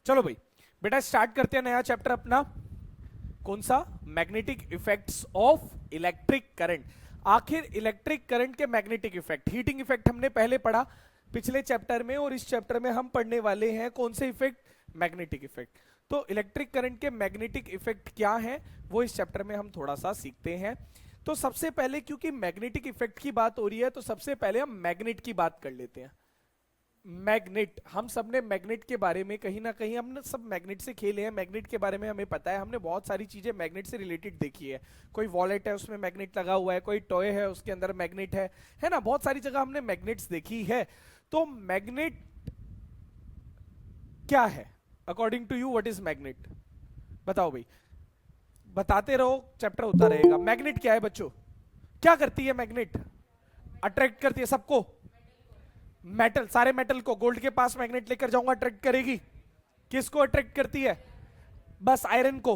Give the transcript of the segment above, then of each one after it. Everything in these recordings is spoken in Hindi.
चलो भाई बेटा स्टार्ट करते हैं नया चैप्टर अपना। कौन सा? Magnetic effects of electric current. आखिर इलेक्ट्रिक करंट के मैग्नेटिक इफेक्ट, हीटिंग इफेक्ट हमने पहले पढ़ा पिछले चैप्टर में, और इस चैप्टर में हम पढ़ने वाले हैं कौन से इफेक्ट? Magnetic effect. तो इलेक्ट्रिक करंट के मैग्नेटिक इफेक्ट क्या है वो इस चैप्टर में हम थोड़ा सा सीखते हैं। तो सबसे पहले क्योंकि मैग्नेटिक इफेक्ट की बात हो रही है तो सबसे पहले हम मैग्नेट की बात कर लेते हैं। मैग्नेट, हम सब ने मैग्नेट के बारे में कहीं ना कहीं हमने सब मैग्नेट से खेले हैं, मैग्नेट के बारे में हमें पता है, हमने बहुत सारी चीजें मैग्नेट से रिलेटेड देखी है। कोई वॉलेट है उसमें मैग्नेट लगा हुआ है, कोई टॉय है उसके अंदर मैग्नेट है ना, बहुत सारी जगह हमने मैग्नेट्स देखी है। तो मैग्नेट क्या है according to you? What is magnet? बताओ भाई, बताते रहो, चैप्टर होता रहेगा। मैग्नेट क्या है बच्चों? क्या करती है मैग्नेट? अट्रैक्ट करती है सबको, मेटल, सारे मेटल को। गोल्ड के पास मैग्नेट लेकर जाऊंगा, अट्रैक्ट करेगी। किसको अट्रैक्ट करती है? बस आयरन को,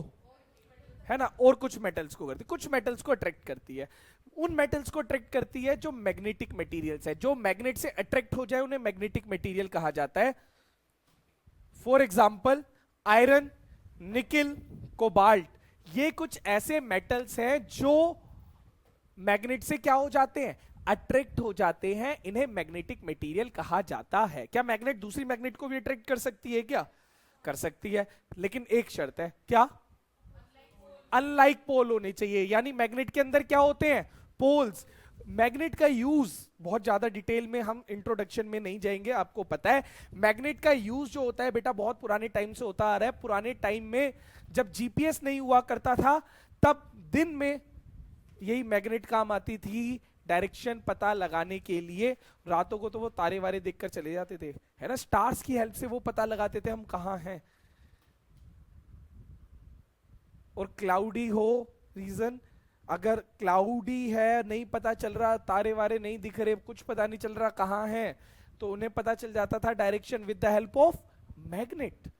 है ना, और कुछ मेटल्स को करती है, कुछ मेटल्स को अट्रैक्ट करती है। उन मेटल्स को अट्रैक्ट करती है जो मैग्नेटिक मटेरियल्स है, जो मैग्नेट से अट्रैक्ट हो जाए उन्हें मैग्नेटिक मटेरियल कहा जाता है। For example iron, nickel, cobalt, ये कुछ ऐसे मेटल्स हैं जो मैग्नेट से क्या हो जाते हैं? अट्रैक्ट हो जाते हैं, इन्हें मैग्नेटिक मटेरियल कहा जाता है। क्या मैग्नेट दूसरी मैग्नेट को भी अट्रैक्ट कर सकती है? क्या कर सकती है, लेकिन एक शर्त है। क्या? अनलाइक पोल होने चाहिए। यानी मैग्नेट के अंदर क्या होते हैं? पोल्स। मैग्नेट का यूज बहुत ज्यादा डिटेल में हम इंट्रोडक्शन में नहीं जाएंगे, आपको पता है मैग्नेट का यूज जो होता है बेटा बहुत पुराने टाइम से होता आ रहा है। पुराने टाइम में जब जीपीएस नहीं हुआ करता था तब दिन में यही मैग्नेट काम आती थी डायरेक्शन पता लगाने के लिए। रातों को तो वो तारे वारे देखकर चले जाते थे, है ना, स्टार्स की हेल्प से वो पता लगाते थे हम कहां हैं। और क्लाउडी हो रीजन, अगर क्लाउडी है, नहीं पता चल रहा, तारे वारे नहीं दिख रहे, कुछ पता नहीं चल रहा कहां है, तो उन्हें पता चल जाता था direction with the help of magnet.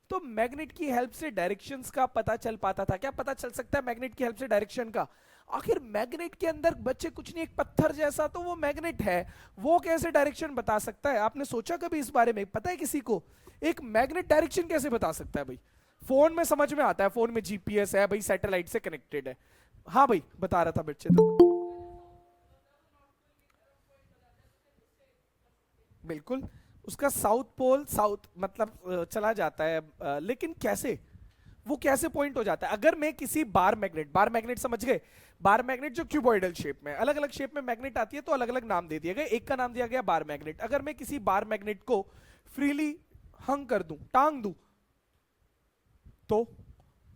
तो मैग्नेट की हेल्प से डायरेक्शंस का पता चल पाता था। क्या पता चल सकता है मैग्नेट की हेल्प से डायरेक्शन का? आखिर मैग्नेट के अंदर बच्चे कुछ नहीं, एक पत्थर जैसा तो वो मैग्नेट है, वो कैसे डायरेक्शन बता सकता है? आपने सोचा कभी इस बारे में? पता है किसी को एक मैग्नेट डायरेक्शन कैसे बता सकता है? भाई फोन में समझ में आता है, फोन में जीपीएस है भाई, सैटेलाइट से कनेक्टेड है। हाँ भाई बता रहा था बच्चे तो बिल्कुल, उसका साउथ पोल, साउथ मतलब चला जाता है, लेकिन कैसे? वो कैसे पॉइंट हो जाता है? अगर मैं किसी बार मैग्नेट, बार मैग्नेट समझ गए? बार मैग्नेट जो क्यूबॉइडल शेप में, अलग अलग शेप में मैग्नेट आती है तो अलग अलग नाम दे दिए गए, एक का नाम दिया गया बार मैग्नेट। अगर मैं किसी बार मैग्नेट को फ्रीली हंग कर दूं, टांग दूं, तो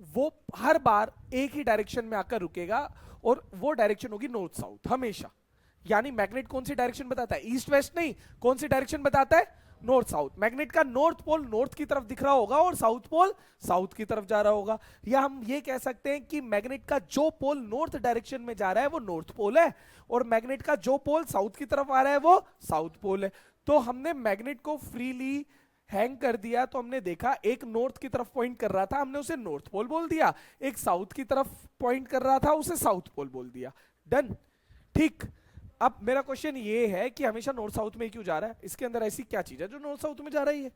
वो हर बार एक ही डायरेक्शन में आकर रुकेगा, और वो डायरेक्शन होगी नॉर्थ साउथ हमेशा। यानी मैग्नेट कौन सी डायरेक्शन बताता है? ईस्ट वेस्ट नहीं, कौन सी डायरेक्शन बताता है? North south. मैग्नेट का नॉर्थ पोल नॉर्थ की तरफ दिख रहा होगा और साउथ पोल साउथ की तरफ जा रहा होगा। या हम ये कह सकते हैं कि मैग्नेट का जो पोल नॉर्थ डायरेक्शन में जा रहा है वो नॉर्थ पोल है, और मैग्नेट का जो पोल साउथ की तरफ आ रहा है वो साउथ पोल है। तो हमने मैग्नेट को फ्रीली हैंग कर दिया तो हमने देखा एक नॉर्थ की तरफ पॉइंट कर रहा था, हमने उसे नॉर्थ पोल बोल दिया, एक साउथ की तरफ पॉइंट कर रहा था उसे साउथ पोल बोल दिया। डन, ठीक। अब मेरा क्वेश्चन ये है कि हमेशा नॉर्थ साउथ में क्यों जा रहा है? इसके अंदर ऐसी क्या चीज है जो नॉर्थ साउथ में जा रही है?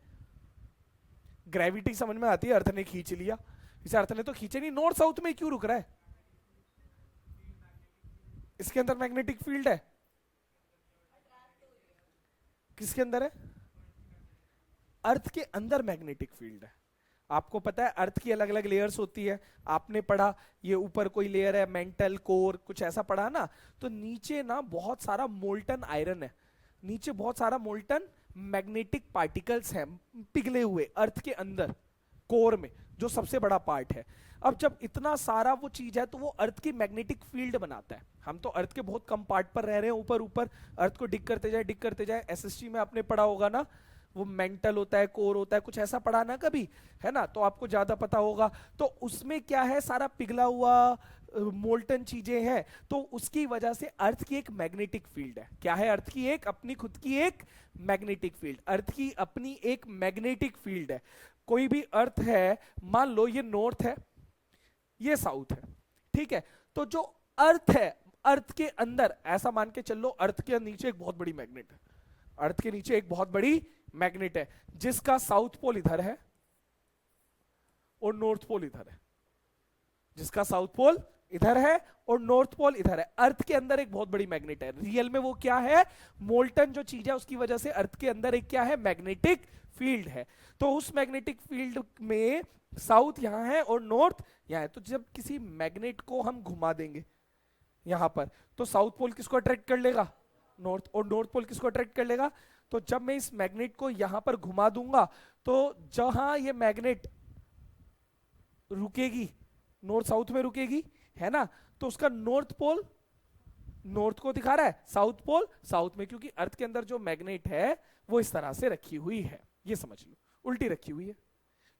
ग्रेविटी समझ में आती है, अर्थ ने खींच लिया, इसे अर्थ ने तो खींचे नहीं, नॉर्थ साउथ में क्यों रुक रहा है? इसके अंदर मैग्नेटिक फील्ड है। किसके अंदर है? अर्थ के अंदर मैग्नेटिक फील्ड है। आपको पता है अर्थ की अलग अलग लेयर्स होती है, आपने पढ़ा, ये ऊपर कोई लेयर है मेंटल कोर, कुछ ऐसा पढ़ा ना। तो नीचे ना बहुत सारा मोल्टन आयरन है, नीचे बहुत सारा मोल्टन मैग्नेटिक पार्टिकल्स हैं पिघले हुए अर्थ के अंदर कोर में, जो सबसे बड़ा पार्ट है। अब जब इतना सारा वो चीज है तो वो अर्थ की मैग्नेटिक फील्ड बनाता है। हम तो अर्थ के बहुत कम पार्ट पर रह रहे हैं, ऊपर ऊपर अर्थ को डिग करते जाए, डिग करते जाए। एसएसटी में आपने पढ़ा होगा ना, वो मेंटल होता है, कोर होता है, कुछ ऐसा पढ़ा ना कभी, है ना, तो आपको ज्यादा पता होगा। तो उसमें क्या है, सारा पिघला हुआ मोल्टन चीजें हैं, तो उसकी वजह से अर्थ की एक मैग्नेटिक फील्ड है। क्या है? अर्थ की एक अपनी खुद की एक मैग्नेटिक फील्ड, अर्थ की अपनी एक मैग्नेटिक फील्ड है। कोई भी अर्थ है, मान लो ये नॉर्थ है, ये साउथ है, ठीक है, तो जो अर्थ है, अर्थ के अंदर ऐसा मान के चलो, अर्थ के नीचे एक बहुत बड़ी मैग्नेट है, अर्थ के नीचे एक बहुत बड़ी मैग्नेट है जिसका साउथ पोल इधर है और नॉर्थ पोल इधर है, जिसका साउथ पोल इधर है और नॉर्थ पोल इधर है। अर्थ के अंदर एक बहुत बड़ी मैग्नेट है, रियल में वो क्या है, मोल्टन जो चीज है उसकी वजह से अर्थ के अंदर एक क्या है, मैग्नेटिक फील्ड है। तो उस मैग्नेटिक फील्ड में साउथ यहां है और नॉर्थ यहां है। तो जब किसी मैग्नेट को हम घुमा देंगे यहां पर, तो साउथ पोल किसको अट्रैक्ट कर लेगा, नॉर्थ, और नॉर्थ पोल किसको अट्रैक्ट कर लेगा। तो जब मैं इस मैग्नेट को यहां पर घुमा दूंगा, तो जहां ये मैग्नेट रुकेगी नॉर्थ साउथ में रुकेगी, है ना, तो उसका नॉर्थ पोल नॉर्थ को दिखा रहा है, साउथ पोल साउथ में, क्योंकि अर्थ के अंदर जो मैग्नेट है वो इस तरह से रखी हुई है, ये समझ लो, उल्टी रखी हुई है।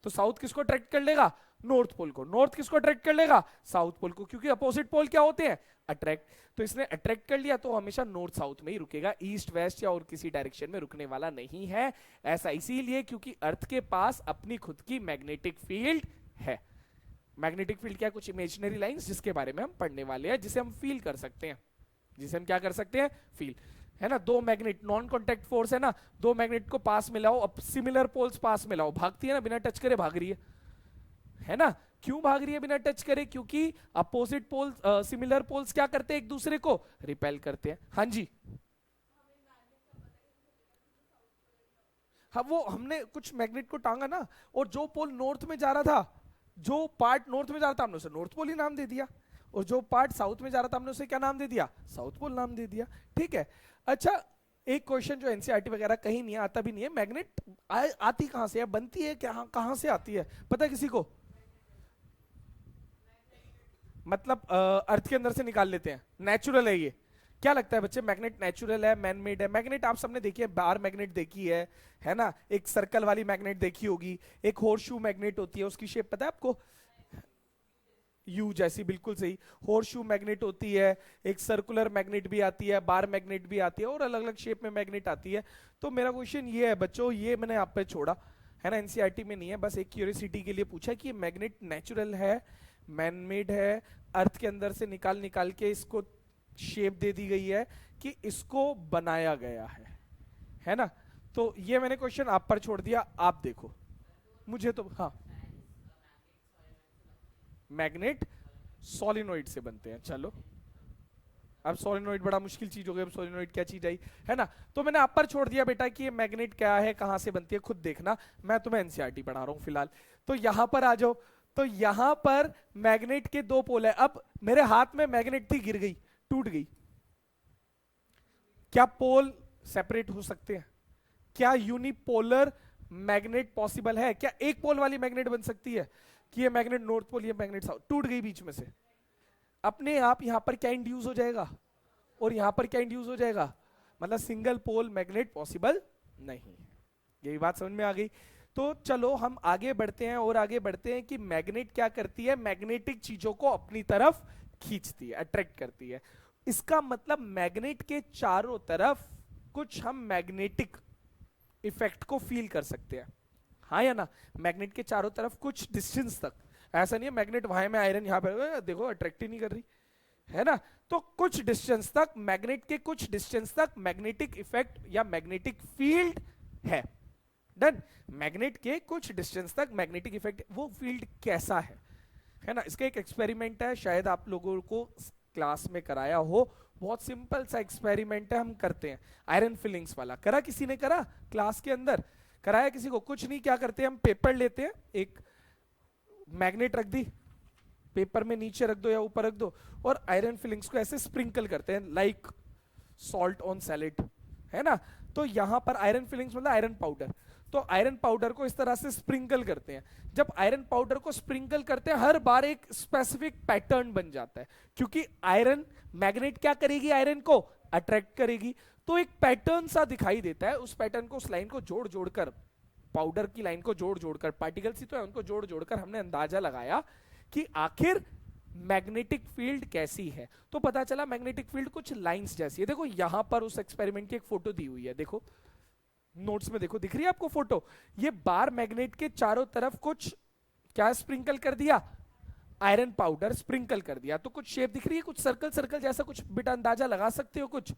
तो साउथ किसको अट्रैक्ट कर लेगा, नॉर्थ पोल को, नॉर्थ किसको अट्रैक्ट कर लेगा, साउथ पोल को, क्योंकि अपोजिट पोल क्या होते हैं, अट्रैक्ट। तो इसने अट्रैक्ट कर लिया तो हमेशा नॉर्थ साउथ में ही रुकेगा, ईस्ट वेस्ट या और किसी डायरेक्शन में रुकने वाला नहीं है। ऐसा इसीलिए क्योंकि अर्थ के पास अपनी खुद की मैग्नेटिक फील्ड है। मैग्नेटिक फील्ड क्या, कुछ इमेजिनरी लाइंस जिसके बारे में हम पढ़ने वाले हैं, जिसे हम फील कर सकते हैं, जिसे हम क्या कर सकते हैं, फील, है ना। दो मैग्नेट, नॉन कॉन्टैक्ट फोर्स है ना, दो मैग्नेट को पास मिलाओ, अब सिमिलर पोल्स पास मिलाओ, भागती है ना, बिना टच करे भाग रही है ना। क्यों भाग रही है बिना टच करे, क्योंकि अपोजिट पोल सिमिलर पोल्स क्या करते हैं, एक दूसरे को रिपेल करते हैं। हाँ जी, हाँ वो हमने कुछ मैग्नेट को टांगा ना, और जो पोल नॉर्थ में जा रहा था, जो पार्ट नॉर्थ में जा रहा था हमने उसे नॉर्थ पोल ही नाम दे दिया, और जो पार्ट साउथ में जा रहा था हमने उसे क्या नाम दे दिया, साउथ पोल नाम दे दिया, ठीक है। अच्छा, एक क्वेश्चन जो एनसीईआरटी वगैरह कहीं नहीं है, आता भी नहीं है, मैग्नेट आती कहां से है, बनती है क्या, कहां से आती है, पता है किसी को, मतलब अर्थ के अंदर से निकाल लेते हैं, नेचुरल है ये। क्या लगता है बच्चे, मैग्नेट नेचुरल है, मैन मेड है। मैग्नेट आप सबने देखी है, बार मैग्नेट देखी है ना, एक सर्कल वाली मैग्नेट देखी होगी, एक हॉर्सशू मैग्नेट होती है, उसकी शेप पता है आपको, यू जैसी, बिल्कुल सही। हॉर्सशू मैग्नेट होती है, एक सर्कुलर मैग्नेट भी आती है, बार मैग्नेट भी आती है, और अलग अलग शेप में मैग्नेट आती है। तो मेरा क्वेश्चन ये है बच्चों, ये मैंने आप पे छोड़ा है ना, एनसीईआरटी में नहीं है, बस एक क्यूरियोसिटी के लिए पूछा कि ये मैग्नेट नेचुरल है, मैन मेड है, अर्थ के अंदर से निकाल निकाल के इसको शेप दे दी गई है, कि इसको बनाया गया है ना। तो ये मैंने क्वेश्चन आप पर छोड़ दिया, आप देखो, मुझे तो हाँ, मैग्नेट सोलिनोइड से बनते हैं। चलो, अब सोलिनोइड बड़ा मुश्किल चीज हो गई, अब सोलिनोइड क्या चीज आई, है ना। तो मैंने आप पर छोड़ दिया बेटा कि ये मैग्नेट क्या है, कहां से बनती है, खुद देखना, मैं तुम्हें एनसीईआरटी पढ़ा रहा हूं फिलहाल। तो यहां पर आ जाओ, तो यहां पर मैग्नेट के दो पोल है। अब मेरे हाथ में मैग्नेट थी, गिर गई, टूट गई, क्या पोल सेपरेट हो सकते हैं, क्या यूनिपोलर मैग्नेट पॉसिबल है, क्या एक पोल वाली मैग्नेट बन सकती है, कि ये मैग्नेट नॉर्थ पोल, ये मैग्नेट साउथ, टूट गई बीच में से, अपने आप यहां पर क्या इंड्यूस हो जाएगा, और यहां पर क्या इंड्यूस हो जाएगा, मतलब सिंगल पोल मैग्नेट पॉसिबल नहीं है। यही बात समझ में आ गई। तो चलो हम आगे बढ़ते हैं, और आगे बढ़ते हैं कि मैग्नेट क्या करती है, मैग्नेटिक चीजों को अपनी तरफ खींचती है, अट्रैक्ट करती है। इसका मतलब मैग्नेट के चारों तरफ कुछ हम मैग्नेटिक इफेक्ट को फील कर सकते हैं, हाँ या ना। मैग्नेट के चारों तरफ कुछ डिस्टेंस तक, ऐसा नहीं है मैग्नेट वहां में आयरन यहां पर देखो अट्रैक्ट ही नहीं कर रही, है ना। तो कुछ डिस्टेंस तक, मैग्नेट के कुछ डिस्टेंस तक मैग्नेटिक इफेक्ट या मैग्नेटिक फील्ड है। डन। मैग्नेट के कुछ डिस्टेंस तक मैग्नेटिक इफेक्ट, वो फील्ड कैसा है ना। इसका एक एक्सपेरिमेंट है, शायद आप लोगों को क्लास में कराया हो, बहुत सिंपल सा एक्सपेरिमेंट है, हम करते हैं, आयरन फिलिंग्स वाला। करा किसी ने, करा क्लास के अंदर, कराया किसी को, कुछ नहीं, क्या करते हैं हम, पेपर लेते हैं, एक मैग्नेट रख दी, पेपर में नीचे रख दो या ऊपर रख दो, और आयरन फिलिंग्स को ऐसे स्प्रिंकल करते हैं, लाइक सॉल्ट ऑन सैलेड, है ना। तो यहां पर आयरन फिलिंग्स मतलब आयरन पाउडर, तो आयरन पाउडर को इस तरह से स्प्रिंकल करते हैं। जब आयरन पाउडर को स्प्रिंकल करते हैं, हर बार एक स्पेसिफिक पैटर्न बन जाता है, क्योंकि आयरन मैग्नेट क्या करेगी, आयरन को अट्रैक्ट करेगी, तो एक पैटर्न सा दिखाई देता है। उस पैटर्न को, उस लाइन को जोड़ जोड़कर, पाउडर की लाइन को जोड़ जोड़कर, पार्टिकल्स ही तो है, उनको जोड़ जोड़कर हमने अंदाजा लगाया कि आखिर मैग्नेटिक फील्ड कैसी है। तो पता चला मैग्नेटिक फील्ड कुछ लाइंस जैसी है। देखो यहां पर उस एक्सपेरिमेंट की एक फोटो दी हुई है, देखो नोट्स में, देखो दिख रही है आपको फोटो। ये बार मैग्नेट के चारों तरफ कुछ क्या स्प्रिंकल कर दिया, आयरन पाउडर स्प्रिंकल कर दिया, तो कुछ शेप दिख रही है, कुछ सर्कल सर्कल जैसा, कुछ बेटा अंदाजा लगा सकते हो कुछ,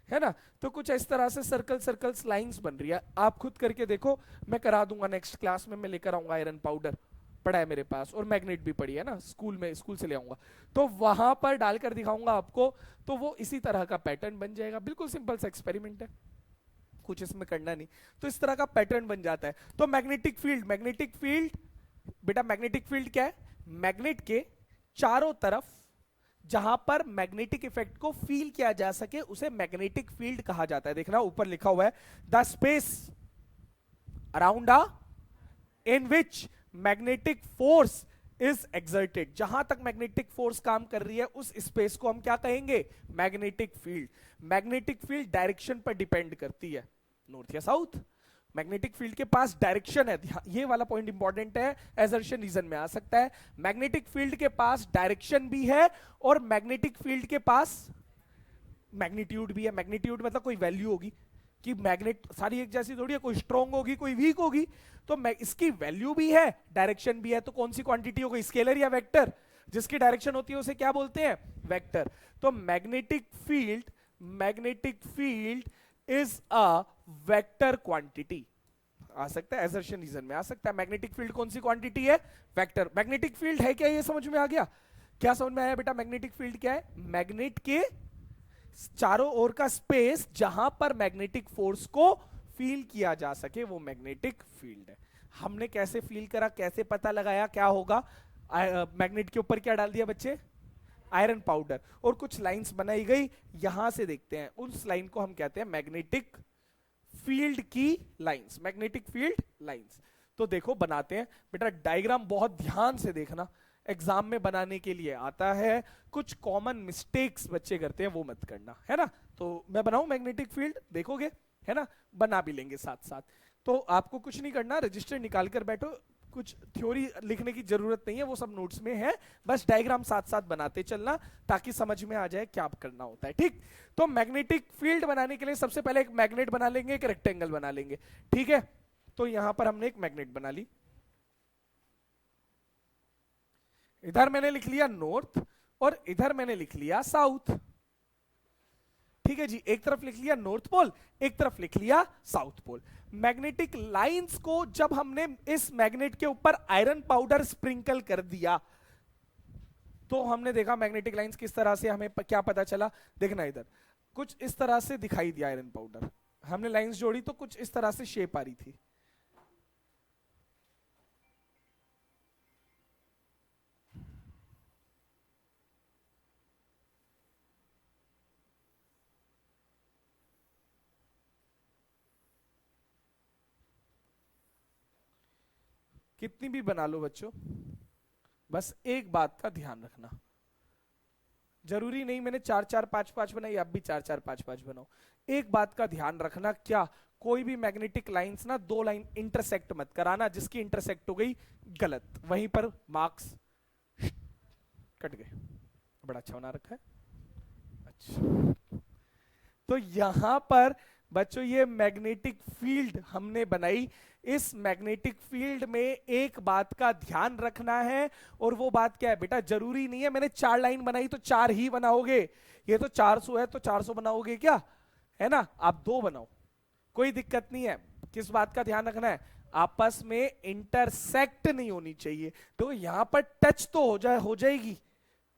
है ना। तो कुछ इस तरह से सर्कल सर्कल्स लाइंस बन रही है, आप खुद करके देखो, मैं करा दूंगा नेक्स्ट क्लास में, मैं लेकर आऊंगा आयरन पाउडर, पड़ा है मेरे पास, और मैग्नेट भी पड़ी है ना, स्कूल में, स्कूल से ले आऊंगा, तो वहां पर डालकर दिखाऊंगा आपको, तो वो इसी तरह का पैटर्न बन जाएगा। बिल्कुल सिंपल सा एक्सपेरिमेंट है, कुछ इसमें करना नहीं। तो इस तरह का पैटर्न बन जाता है। तो मैग्नेटिक फील्ड, मैग्नेटिक फील्ड बेटा, मैग्नेटिक फील्ड क्या है? मैग्नेट के चारों तरफ जहां पर मैग्नेटिक इफेक्ट को फील किया जा सके उसे मैग्नेटिक फील्ड कहा जाता है। देखना ऊपर लिखा हुआ है, the space around a in which magnetic force is exerted. जहां तक मैग्नेटिक फोर्स काम कर रही है उस स्पेस को हम क्या कहेंगे? Magnetic field. Magnetic field direction पर डिपेंड करती है, नॉर्थ या साउथ। मैग्नेटिक फील्ड के पास डायरेक्शन है, ये वाला पॉइंट इंपॉर्टेंट है, एजर्शन रीजन में आ सकता है। मैग्नेटिक फील्ड के पास डायरेक्शन भी है और मैग्नेटिक फील्ड के पास मैग्नीट्यूड भी है। मैग्नीट्यूड मतलब कोई वैल्यू होगी कि मैग्नेट सारी एक जैसी थोड़ी है, कोई स्ट्रॉन्ग होगी कोई वीक होगी, तो इसकी वैल्यू भी है, डायरेक्शन भी है। तो कौन सी क्वांटिटी होगी, स्केलर या वेक्टर? जिसकी डायरेक्शन होती है उसे क्या बोलते हैं? वेक्टर। तो magnetic field is a vector quantity. आ सकता है, एजर्शन रीजन में आ सकता है। मैग्नेटिक फील्ड कौन सी क्वांटिटी है? वेक्टर। मैग्नेटिक फील्ड है क्या, ये समझ में आ गया? क्या समझ में आया बेटा? मैग्नेटिक फील्ड क्या है? मैग्नेट के चारों ओर का स्पेस जहां पर मैग्नेटिक फोर्स को फील किया जा सके वो मैग्नेटिक फील्ड है। हमने कैसे फील करा, कैसे पता लगाया क्या होगा? मैग्नेट के ऊपर क्या डाल दिया बच्चे? आयरन पाउडर, और कुछ लाइंस बनाई गई, यहां से देखते हैं उस लाइन को हम कहते हैं मैग्नेटिक फील्ड की लाइंस, मैग्नेटिक फील्ड लाइंस। तो देखो बनाते हैं बेटा, डायग्राम बहुत ध्यान से देखना, एग्जाम में बनाने के लिए आता है। कुछ कॉमन मिस्टेक्स बच्चे करते हैं वो मत करना, है ना? तो मैं बनाऊं मैग्नेटिक फील्ड, देखोगे, है ना? बना भी लेंगे साथ साथ। तो आपको कुछ नहीं करना, रजिस्टर निकाल कर बैठो, कुछ थ्योरी लिखने की जरूरत नहीं है, वो सब नोट्स में है, बस डायग्राम साथ साथ बनाते चलना ताकि समझ में आ जाए क्या करना होता है, ठीक? तो मैग्नेटिक फील्ड बनाने के लिए सबसे पहले एक मैग्नेट बना लेंगे, एक रेक्टेंगल बना लेंगे, ठीक है? तो यहां पर हमने एक मैग्नेट बना ली, इधर मैंने लिख लिया नॉर्थ और इधर मैंने लिख लिया साउथ, ठीक है जी? एक तरफ लिख लिया नॉर्थ पोल, एक तरफ लिख लिया साउथ पोल। मैग्नेटिक लाइंस को जब हमने इस मैग्नेट के ऊपर आयरन पाउडर स्प्रिंकल कर दिया तो हमने देखा मैग्नेटिक लाइंस किस तरह से, हमें क्या पता चला? देखना इधर कुछ इस तरह से दिखाई दिया आयरन पाउडर, हमने लाइंस जोड़ी तो कुछ इस तरह से शेप आ रही थी। कितनी भी बना लो बच्चों, बस एक बात का ध्यान रखना, जरूरी नहीं मैंने 4 4 5 5 बनाई, आप भी 4 4 5 5 बनाओ। एक बात का ध्यान रखना, क्या? कोई भी मैग्नेटिक लाइंस ना दो लाइन इंटरसेक्ट मत कराना, जिसकी इंटरसेक्ट हो गई गलत, वहीं पर मार्क्स कट गए। बड़ा अच्छा बना रखा है, अच्छा। तो यहां पर बच्चों ये मैग्नेटिक फील्ड हमने बनाई। इस मैग्नेटिक फील्ड में एक बात का ध्यान रखना है, और वो बात क्या है बेटा? जरूरी नहीं है मैंने 4 लाइन बनाई तो 4 ही बनाओगे, ये तो 400 है तो 400 बनाओगे क्या, है ना? आप 2 बनाओ, कोई दिक्कत नहीं है। किस बात का ध्यान रखना है? आपस में इंटरसेक्ट नहीं होनी चाहिए। तो यहां पर टच तो हो जाएगी,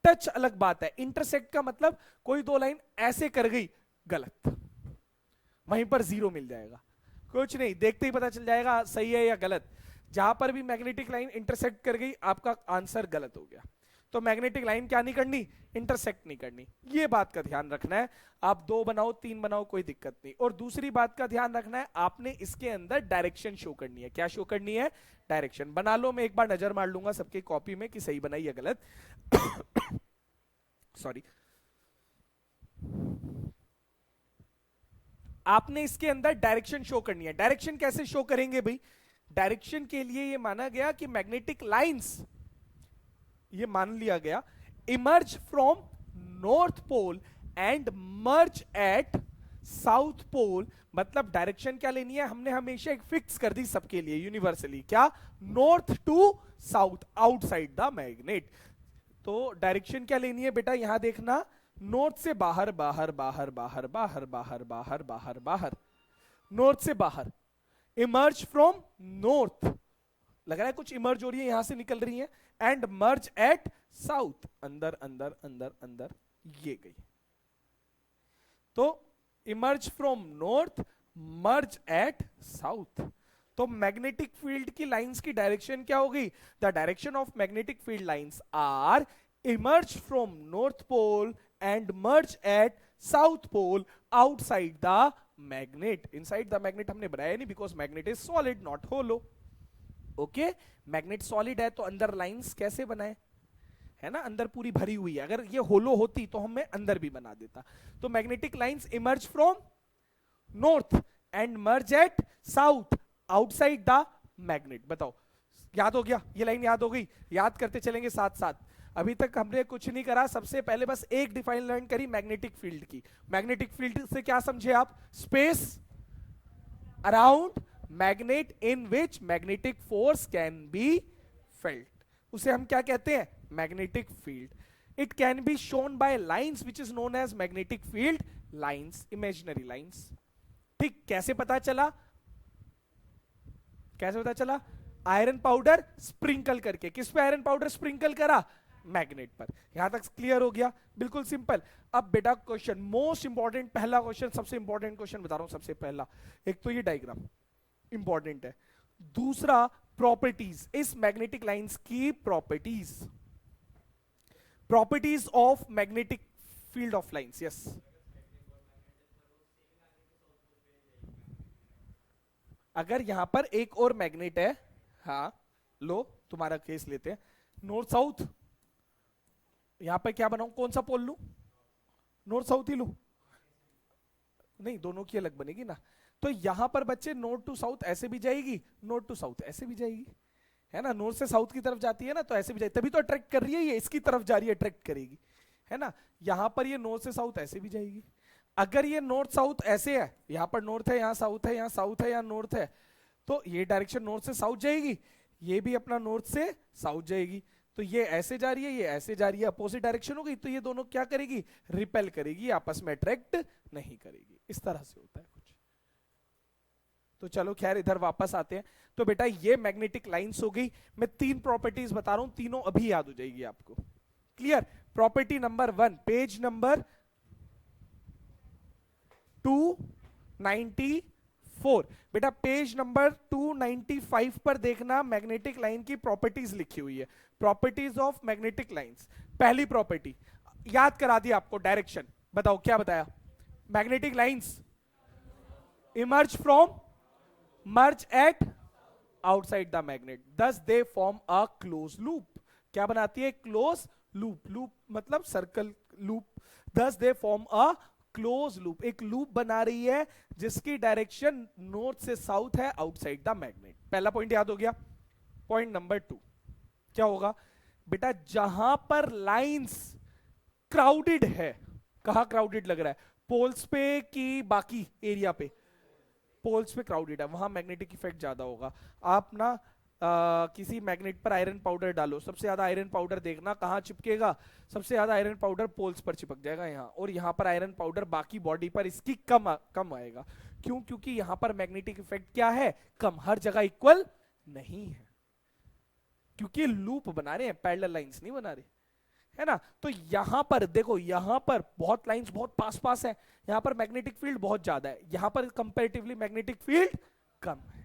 टच अलग बात है, इंटरसेक्ट का मतलब कोई 2 लाइन ऐसे कर गई, गलत, वहीं पर 0 मिल जाएगा। कुछ नहीं, देखते ही पता चल जाएगा सही है या गलत। जहां पर भी मैग्नेटिक लाइन इंटरसेक्ट कर गई आपका आंसर गलत हो गया। तो मैग्नेटिक लाइन क्या नहीं करनी? इंटरसेक्ट नहीं करनी, ये बात का ध्यान रखना है। आप 2 बनाओ 3 बनाओ कोई दिक्कत नहीं। और दूसरी बात का ध्यान रखना है, आपने इसके अंदर डायरेक्शन शो करनी है। क्या शो करनी है? डायरेक्शन। बना लो, मैं एक बार नजर मार लूंगा सबके कॉपी में कि सही बनाई या गलत। सॉरी। आपने इसके अंदर डायरेक्शन शो करनी है। डायरेक्शन कैसे शो करेंगे भाई? डायरेक्शन के लिए ये माना गया कि मैग्नेटिक लाइंस, ये मान लिया गया, emerge from north pole and merge at south pole. मतलब डायरेक्शन क्या लेनी है? हमने हमेशा एक फिक्स कर दी सबके लिए यूनिवर्सली, क्या? North to south, outside the magnet. तो डायरेक्शन क्या लेनी है बेटा? यहां देखना, नॉर्थ से बाहर बाहर बाहर बाहर बाहर बाहर बाहर बाहर बाहर, नॉर्थ से बाहर, इमर्ज फ्रॉम नॉर्थ, लग रहा है कुछ इमर्ज हो रही है, यहां से निकल रही है, एंड मर्ज एट साउथ, अंदर अंदर अंदर अंदर ये गई। तो emerge from north, merge at south. तो मैग्नेटिक फील्ड की लाइंस की डायरेक्शन क्या होगी? The direction of magnetic field lines are emerge from north pole and merge at south pole outside the magnet. Inside the magnet हमने बनाया नहीं, because magnet is solid not hollow. Okay, magnet solid है तो अंदर लाइंस कैसे बनाए, है ना, अंदर पूरी भरी हुई है। अगर ये होलो होती तो हमें अंदर भी बना देता। तो magnetic lines emerge from north and merge at south outside the magnet. बताओ, याद हो गया? ये लाइन याद हो गई? याद करते चलेंगे साथ साथ। अभी तक हमने कुछ नहीं करा, सबसे पहले बस एक डिफाइन लर्न करी मैग्नेटिक फील्ड की। मैग्नेटिक फील्ड से क्या समझे आप? Space around magnet in which magnetic force can be felt, उसे हम क्या कहते हैं? Magnetic field. It can be shown by lines which is known as magnetic field lines, imaginary lines. ठीक, कैसे पता चला? कैसे पता चला? आयरन पाउडर स्प्रिंकल करके। किस पे आयरन पाउडर स्प्रिंकल करा? मैग्नेट पर। यहां तक क्लियर हो गया? बिल्कुल सिंपल। अब बेटा क्वेश्चन, मोस्ट इंपॉर्टेंट, पहला क्वेश्चन, सबसे इंपॉर्टेंट क्वेश्चन बता रहा हूं। सबसे पहला, एक तो ये डायग्राम इंपॉर्टेंट है, दूसरा प्रॉपर्टीज, इस मैग्नेटिक लाइंस की properties, properties of magnetic field of lines. Yes, अगर यहां पर एक और मैग्नेट है, हाँ लो तुम्हारा केस लेते हैं, नॉर्थ साउथ, यहां पर क्या बनाऊं, कौन सा पोल लू? नॉर्थ साउथ ही लू? नहीं, दोनों की अलग बनेगी ना। तो यहां पर बच्चे नॉर्थ टू साउथ ऐसे भी जाएगी, नॉर्थ टू साउथ ऐसे भी जाएगी, है ना, नॉर्थ से साउथ की तरफ जाती है ना, तो ऐसे भी जाएगी, तभी तो अट्रैक्ट कर रही है, ये इसकी तरफ जा रही है, अट्रैक्ट करेगी, है ना। यहां पर ये नॉर्थ से साउथ ऐसे भी जाएगी। अगर ये नॉर्थ साउथ ऐसे है, यहां पर नॉर्थ है, यहां साउथ है, यहां साउथ है, यहां नॉर्थ है, तो ये डायरेक्शन नॉर्थ से साउथ जाएगी, ये भी अपना नॉर्थ से साउथ जाएगी। तो ये ऐसे जा रही है, ये ऐसे जा रही है, अपोजिट डायरेक्शन हो गई, तो ये दोनों क्या करेगी? रिपेल करेगी, आपस में अट्रैक्ट नहीं करेगी। इस तरह से होता है कुछ। तो चलो खैर, इधर वापस आते हैं। तो बेटा ये मैग्नेटिक लाइंस हो गई। मैं तीन प्रॉपर्टीज बता रहा हूं, तीनों अभी याद हो जाएगी आपको। Clear? Property number 1, page number 294। बेटा पेज नंबर 295 पर देखना, मैग्नेटिक लाइन की प्रॉपर्टीज लिखी हुई है, प्रॉपर्टीज ऑफ मैग्नेटिक लाइंस। पहली प्रॉपर्टी याद करा दी आपको, डायरेक्शन। बताओ क्या बताया? Magnetic lines emerge from, merge at outside the magnet, thus they form a close loop. क्या बनाती है? Close loop. लूप मतलब circle loop. Thus they form a close loop, एक लूप बना रही है जिसकी डायरेक्शन नॉर्थ से साउथ है आउटसाइड द मैग्नेट। पहला पॉइंट याद हो गया। पॉइंट नंबर 2 क्या होगा? बेटा जहां पर लाइंस क्राउडेड है, कहां क्राउडेड लग रहा है? पोल्स पे कि बाकी एरिया पे? पोल्स पे क्राउडेड है, वहां मैग्नेटिक इफेक्ट ज्यादा होगा। आप ना किसी मैग्नेट पर आयरन पाउडर डालो, सबसे ज्यादा आयरन पाउडर देखना कहां चिपकेगा? सबसे ज्यादा आयरन पाउडर पोल्स पर चिपक जाएगा यहाँ, और यहाँ पर आयरन पाउडर बाकी बॉडी पर इसकी कम आएगा। क्यों? क्योंकि यहाँ पर मैग्नेटिक इफेक्ट क्या है? कम। हर जगह इक्वल नहीं है, क्योंकि लूप बना रहे हैं, पैरेलल लाइंस नहीं बना रहे, है ना। तो यहां पर देखो, यहां पर बहुत लाइंस बहुत पास पास है, यहां पर मैग्नेटिक फील्ड बहुत ज्यादा है, यहां पर कंपैरेटिवली मैग्नेटिक फील्ड कम है।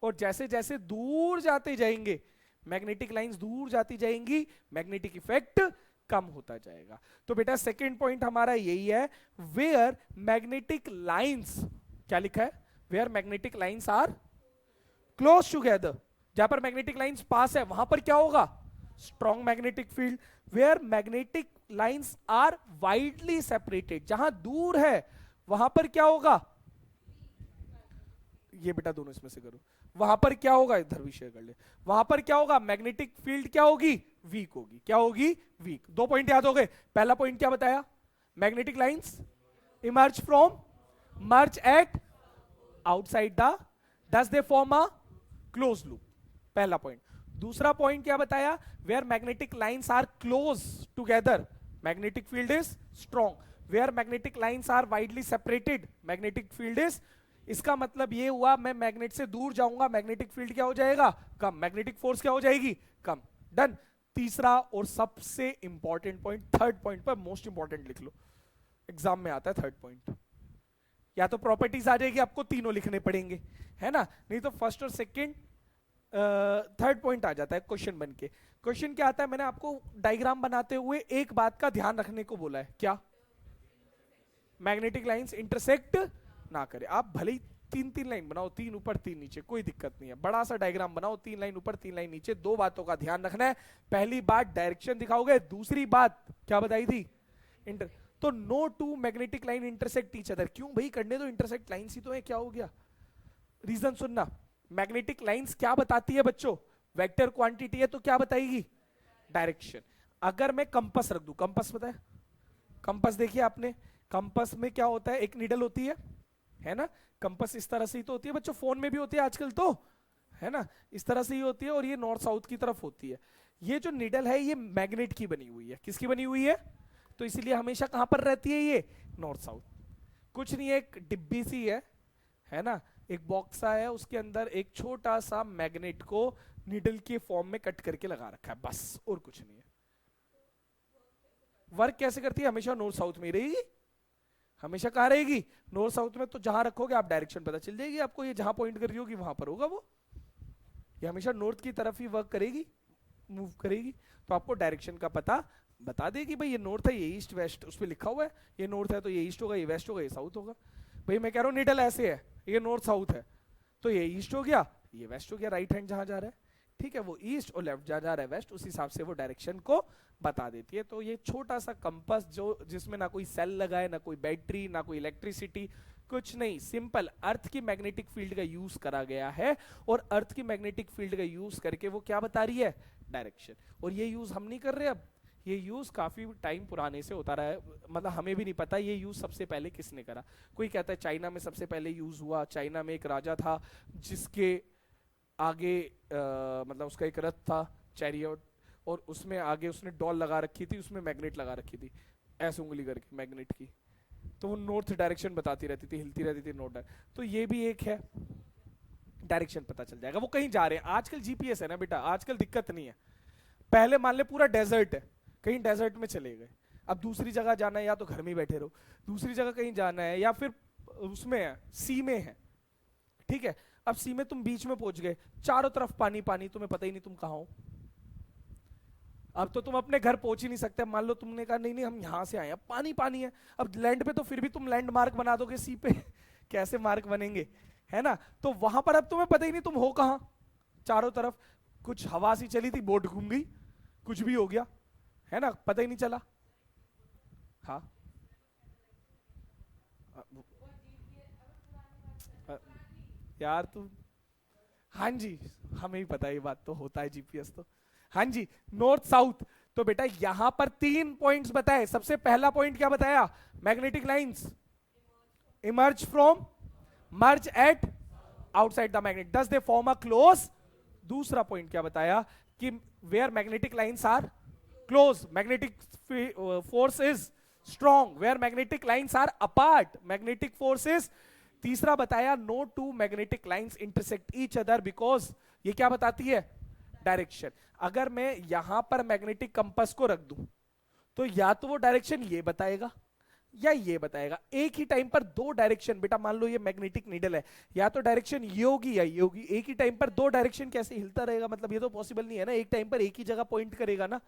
और जैसे जैसे दूर जाते जाएंगे, मैग्नेटिक लाइंस दूर जाती जाएंगी, मैग्नेटिक इफेक्ट कम होता जाएगा। तो बेटा सेकंड पॉइंट हमारा यही है, वेयर मैग्नेटिक लाइंस, क्या लिखा है? Where magnetic lines are close together, जहां पर मैग्नेटिक लाइंस पास है वहां पर क्या होगा? Strong magnetic field. Where magnetic lines are widely separated, जहां दूर है वहां पर क्या होगा? ये बेटा दोनों इसमें से करो, वहां पर क्या होगा? इधर भी शेयर कर ले। वहां पर क्या होगा? मैग्नेटिक फील्ड क्या होगी? वीक होगी। क्या होगी? वीक। 2 पॉइंट याद हो गए। पहला पॉइंट क्या बताया? Magnetic lines emerge from, merge at outside the, thus they form a close loop. पहला पॉइंट। दूसरा पॉइंट क्या बताया? Where magnetic lines are close together, magnetic field is strong. Where magnetic lines are widely separated, magnetic field is इसका मतलब ये हुआ मैं मैग्नेट से दूर जाऊंगा, मैग्नेटिक फील्ड क्या हो जाएगा, कम, मैग्नेटिक फोर्स क्या हो जाएगी, कम। डन। तीसरा और सबसे इंपॉर्टेंट पॉइंट, थर्ड पॉइंट पर मोस्ट इंपॉर्टेंट लिख लो, एग्जाम में आता है थर्ड पॉइंट। या तो प्रॉपर्टीज आ जाएगी, आपको तीनों लिखने पड़ेंगे, है ना, नहीं तो फर्स्ट और सेकंड थर्ड पॉइंट आ जाता है क्वेश्चन बन के। क्वेश्चन क्या आता है, मैंने आपको डायग्राम बनाते हुए एक बात का ध्यान रखने को बोला है, क्या, मैग्नेटिक लाइंस इंटरसेक्ट ना करे। आप भले ही तीन तीन लाइन बनाओ, तीन ऊपर तीन नीचे, कोई दिक्कत नहीं है, बड़ा सा डायग्राम बनाओ, तीन लाइन ऊपर तीन लाइन नीचे, दो बातों का ध्यान रखना है। पहली बात डायरेक्शन दिखाओगे, दूसरी बात क्या बताई थी, इंटर। तो no two magnetic line intersect each other, क्यों भाई, करने दो, इंटरसेक्ट लाइन ही तो है, क्या हो गया। रीजन सुनना, मैग्नेटिक लाइंस क्या बताती है बच्चों, वेक्टर क्वांटिटी है तो क्या बताएगी, डायरेक्शन। अगर मैं कंपास रख दूं, कंपास पता है, कंपास देखिए आपने, कंपास में क्या होता है, एक नीडल होती है ना, कंपास इस तरह से ही तो होती है बच्चों, फोन में भी होती है आजकल तो, है ना, इस तरह से ही होती है, और ये नॉर्थ साउथ की तरफ होती है। ये जो नीडल है ये मैग्नेट की बनी हुई है, किसकी बनी हुई है, तो इसीलिए हमेशा कहां पर रहती है ये, नॉर्थ साउथ। कुछ नहीं है, एक डिब्बी सी है ना, एक बॉक्सा है, उसके अंदर एक छोटा सा मैग्नेट को नीडल के फॉर्म में कट करके लगा रखा है, बस, और कुछ नहीं है। वर्क कैसे करती है, हमेशा नॉर्थ साउथ में रहेगी, हमेशा कहां रहेगी, नॉर्थ साउथ में। तो जहां रखोगे आप डायरेक्शन पता चल जाएगी आपको, ये जहां पॉइंट कर रही होगी वहां पर होगा वो, ये हमेशा नॉर्थ की तरफ ही वर्क करेगी, मूव करेगी, तो आपको डायरेक्शन का पता बता देगी, भाई ये नॉर्थ है, ये ईस्ट वेस्ट, उस पर लिखा हुआ है, ये नॉर्थ है तो ये ईस्ट होगा, ये वेस्ट होगा, ये साउथ होगा। भाई मैं कह रहा हूँ नीडल ऐसे है, ये नॉर्थ साउथ है, तो ये ईस्ट हो गया, ये वेस्ट हो गया, राइट हैंड जहां जा रहा है, ठीक है, वो ईस्ट, और लेफ्ट जहां जा रहा है वेस्ट, उस हिसाब से वो डायरेक्शन को बता देती है। तो ये छोटा सा कंपास जो, जिसमें ना कोई सेल लगा है, ना कोई बैटरी, ना कोई इलेक्ट्रिसिटी, कुछ नहीं, सिंपल अर्थ की मैग्नेटिक फील्ड का यूज करा गया है, और अर्थ की मैग्नेटिक फील्ड का यूज करके वो क्या बता रही है, डायरेक्शन। और ये यूज हम नहीं कर रहे अब, ये यूज काफी टाइम पुराने से होता रहा है, मतलब हमें भी नहीं पता ये यूज सबसे पहले किसने करा। कोई कहता है चाइना में सबसे पहले यूज हुआ, चाइना में एक राजा था जिसके आगे मतलब उसका एक रथ था, चैरियट, और उसमें आगे उसने डॉल लगा रखी थी, उसमें मैग्नेट लगा रखी थी, ऐसे उंगली करके मैग्नेट की, तो वो नॉर्थ डायरेक्शन बताती रहती थी, हिलती रहती थी नॉर्थ। तो ये भी एक है, डायरेक्शन पता चल जाएगा, वो कहीं जा रहे हैं। आजकल जीपीएस है ना बेटा, आजकल दिक्कत नहीं है। पहले मान ले पूरा डेजर्ट है, कहीं डेजर्ट में चले गए, अब दूसरी जगह जाना है, या तो घर में ही बैठे रहो, दूसरी जगह कहीं जाना है, या फिर उसमें है, सी में है, ठीक है, अब सी में तुम बीच में पहुंच गए, चारों तरफ पानी पानी, तुम्हें पता ही नहीं तुम कहां हो। अब तो तुम अपने घर पहुंच ही नहीं सकते, मान लो तुमने कहा नहीं नहीं हम यहां से आए हैं, पानी पानी है, अब लैंड पे तो फिर भी तुम लैंड मार्क बना दोगे, सी पे कैसे मार्क बनेंगे, है ना। तो वहां पर अब तुम्हें पता ही नहीं तुम हो कहां, चारों तरफ कुछ हवा सी चली थी, बोट घूम गई, कुछ भी हो गया, है ना, पता ही नहीं चला। हाँ यार तू, हाँ जी, हमें ही पता है ये बात, तो होता है जीपीएस तो। हाँ जी, नॉर्थ साउथ। तो बेटा यहां पर तीन पॉइंट्स बताए, सबसे पहला पॉइंट क्या बताया, magnetic lines emerge from, merge at outside the magnet, does they form a close. दूसरा पॉइंट क्या बताया, कि where magnetic lines are close, magnetic force is strong, where magnetic lines are apart, magnetic force is. तीसरा बताया, no two magnetic lines intersect each other, because ये क्या बताती है, डायरेक्शन। अगर मैं यहां पर मैग्नेटिक कंपास को रख दूं, तो या तो वो डायरेक्शन ये बताएगा या ये बताएगा, एक ही टाइम पर दो डायरेक्शन। बेटा मान लो ये मैग्नेटिक नीडल है, या तो डायरेक्शन ये होगी या ये होगी, एक ही टाइम पर दो डायरेक्शन कैसे हिलता रहेगा, मतलब ये तो पॉसिबल नहीं है ना, एक टाइम पर एक ही जगह पॉइंट करेगा ना,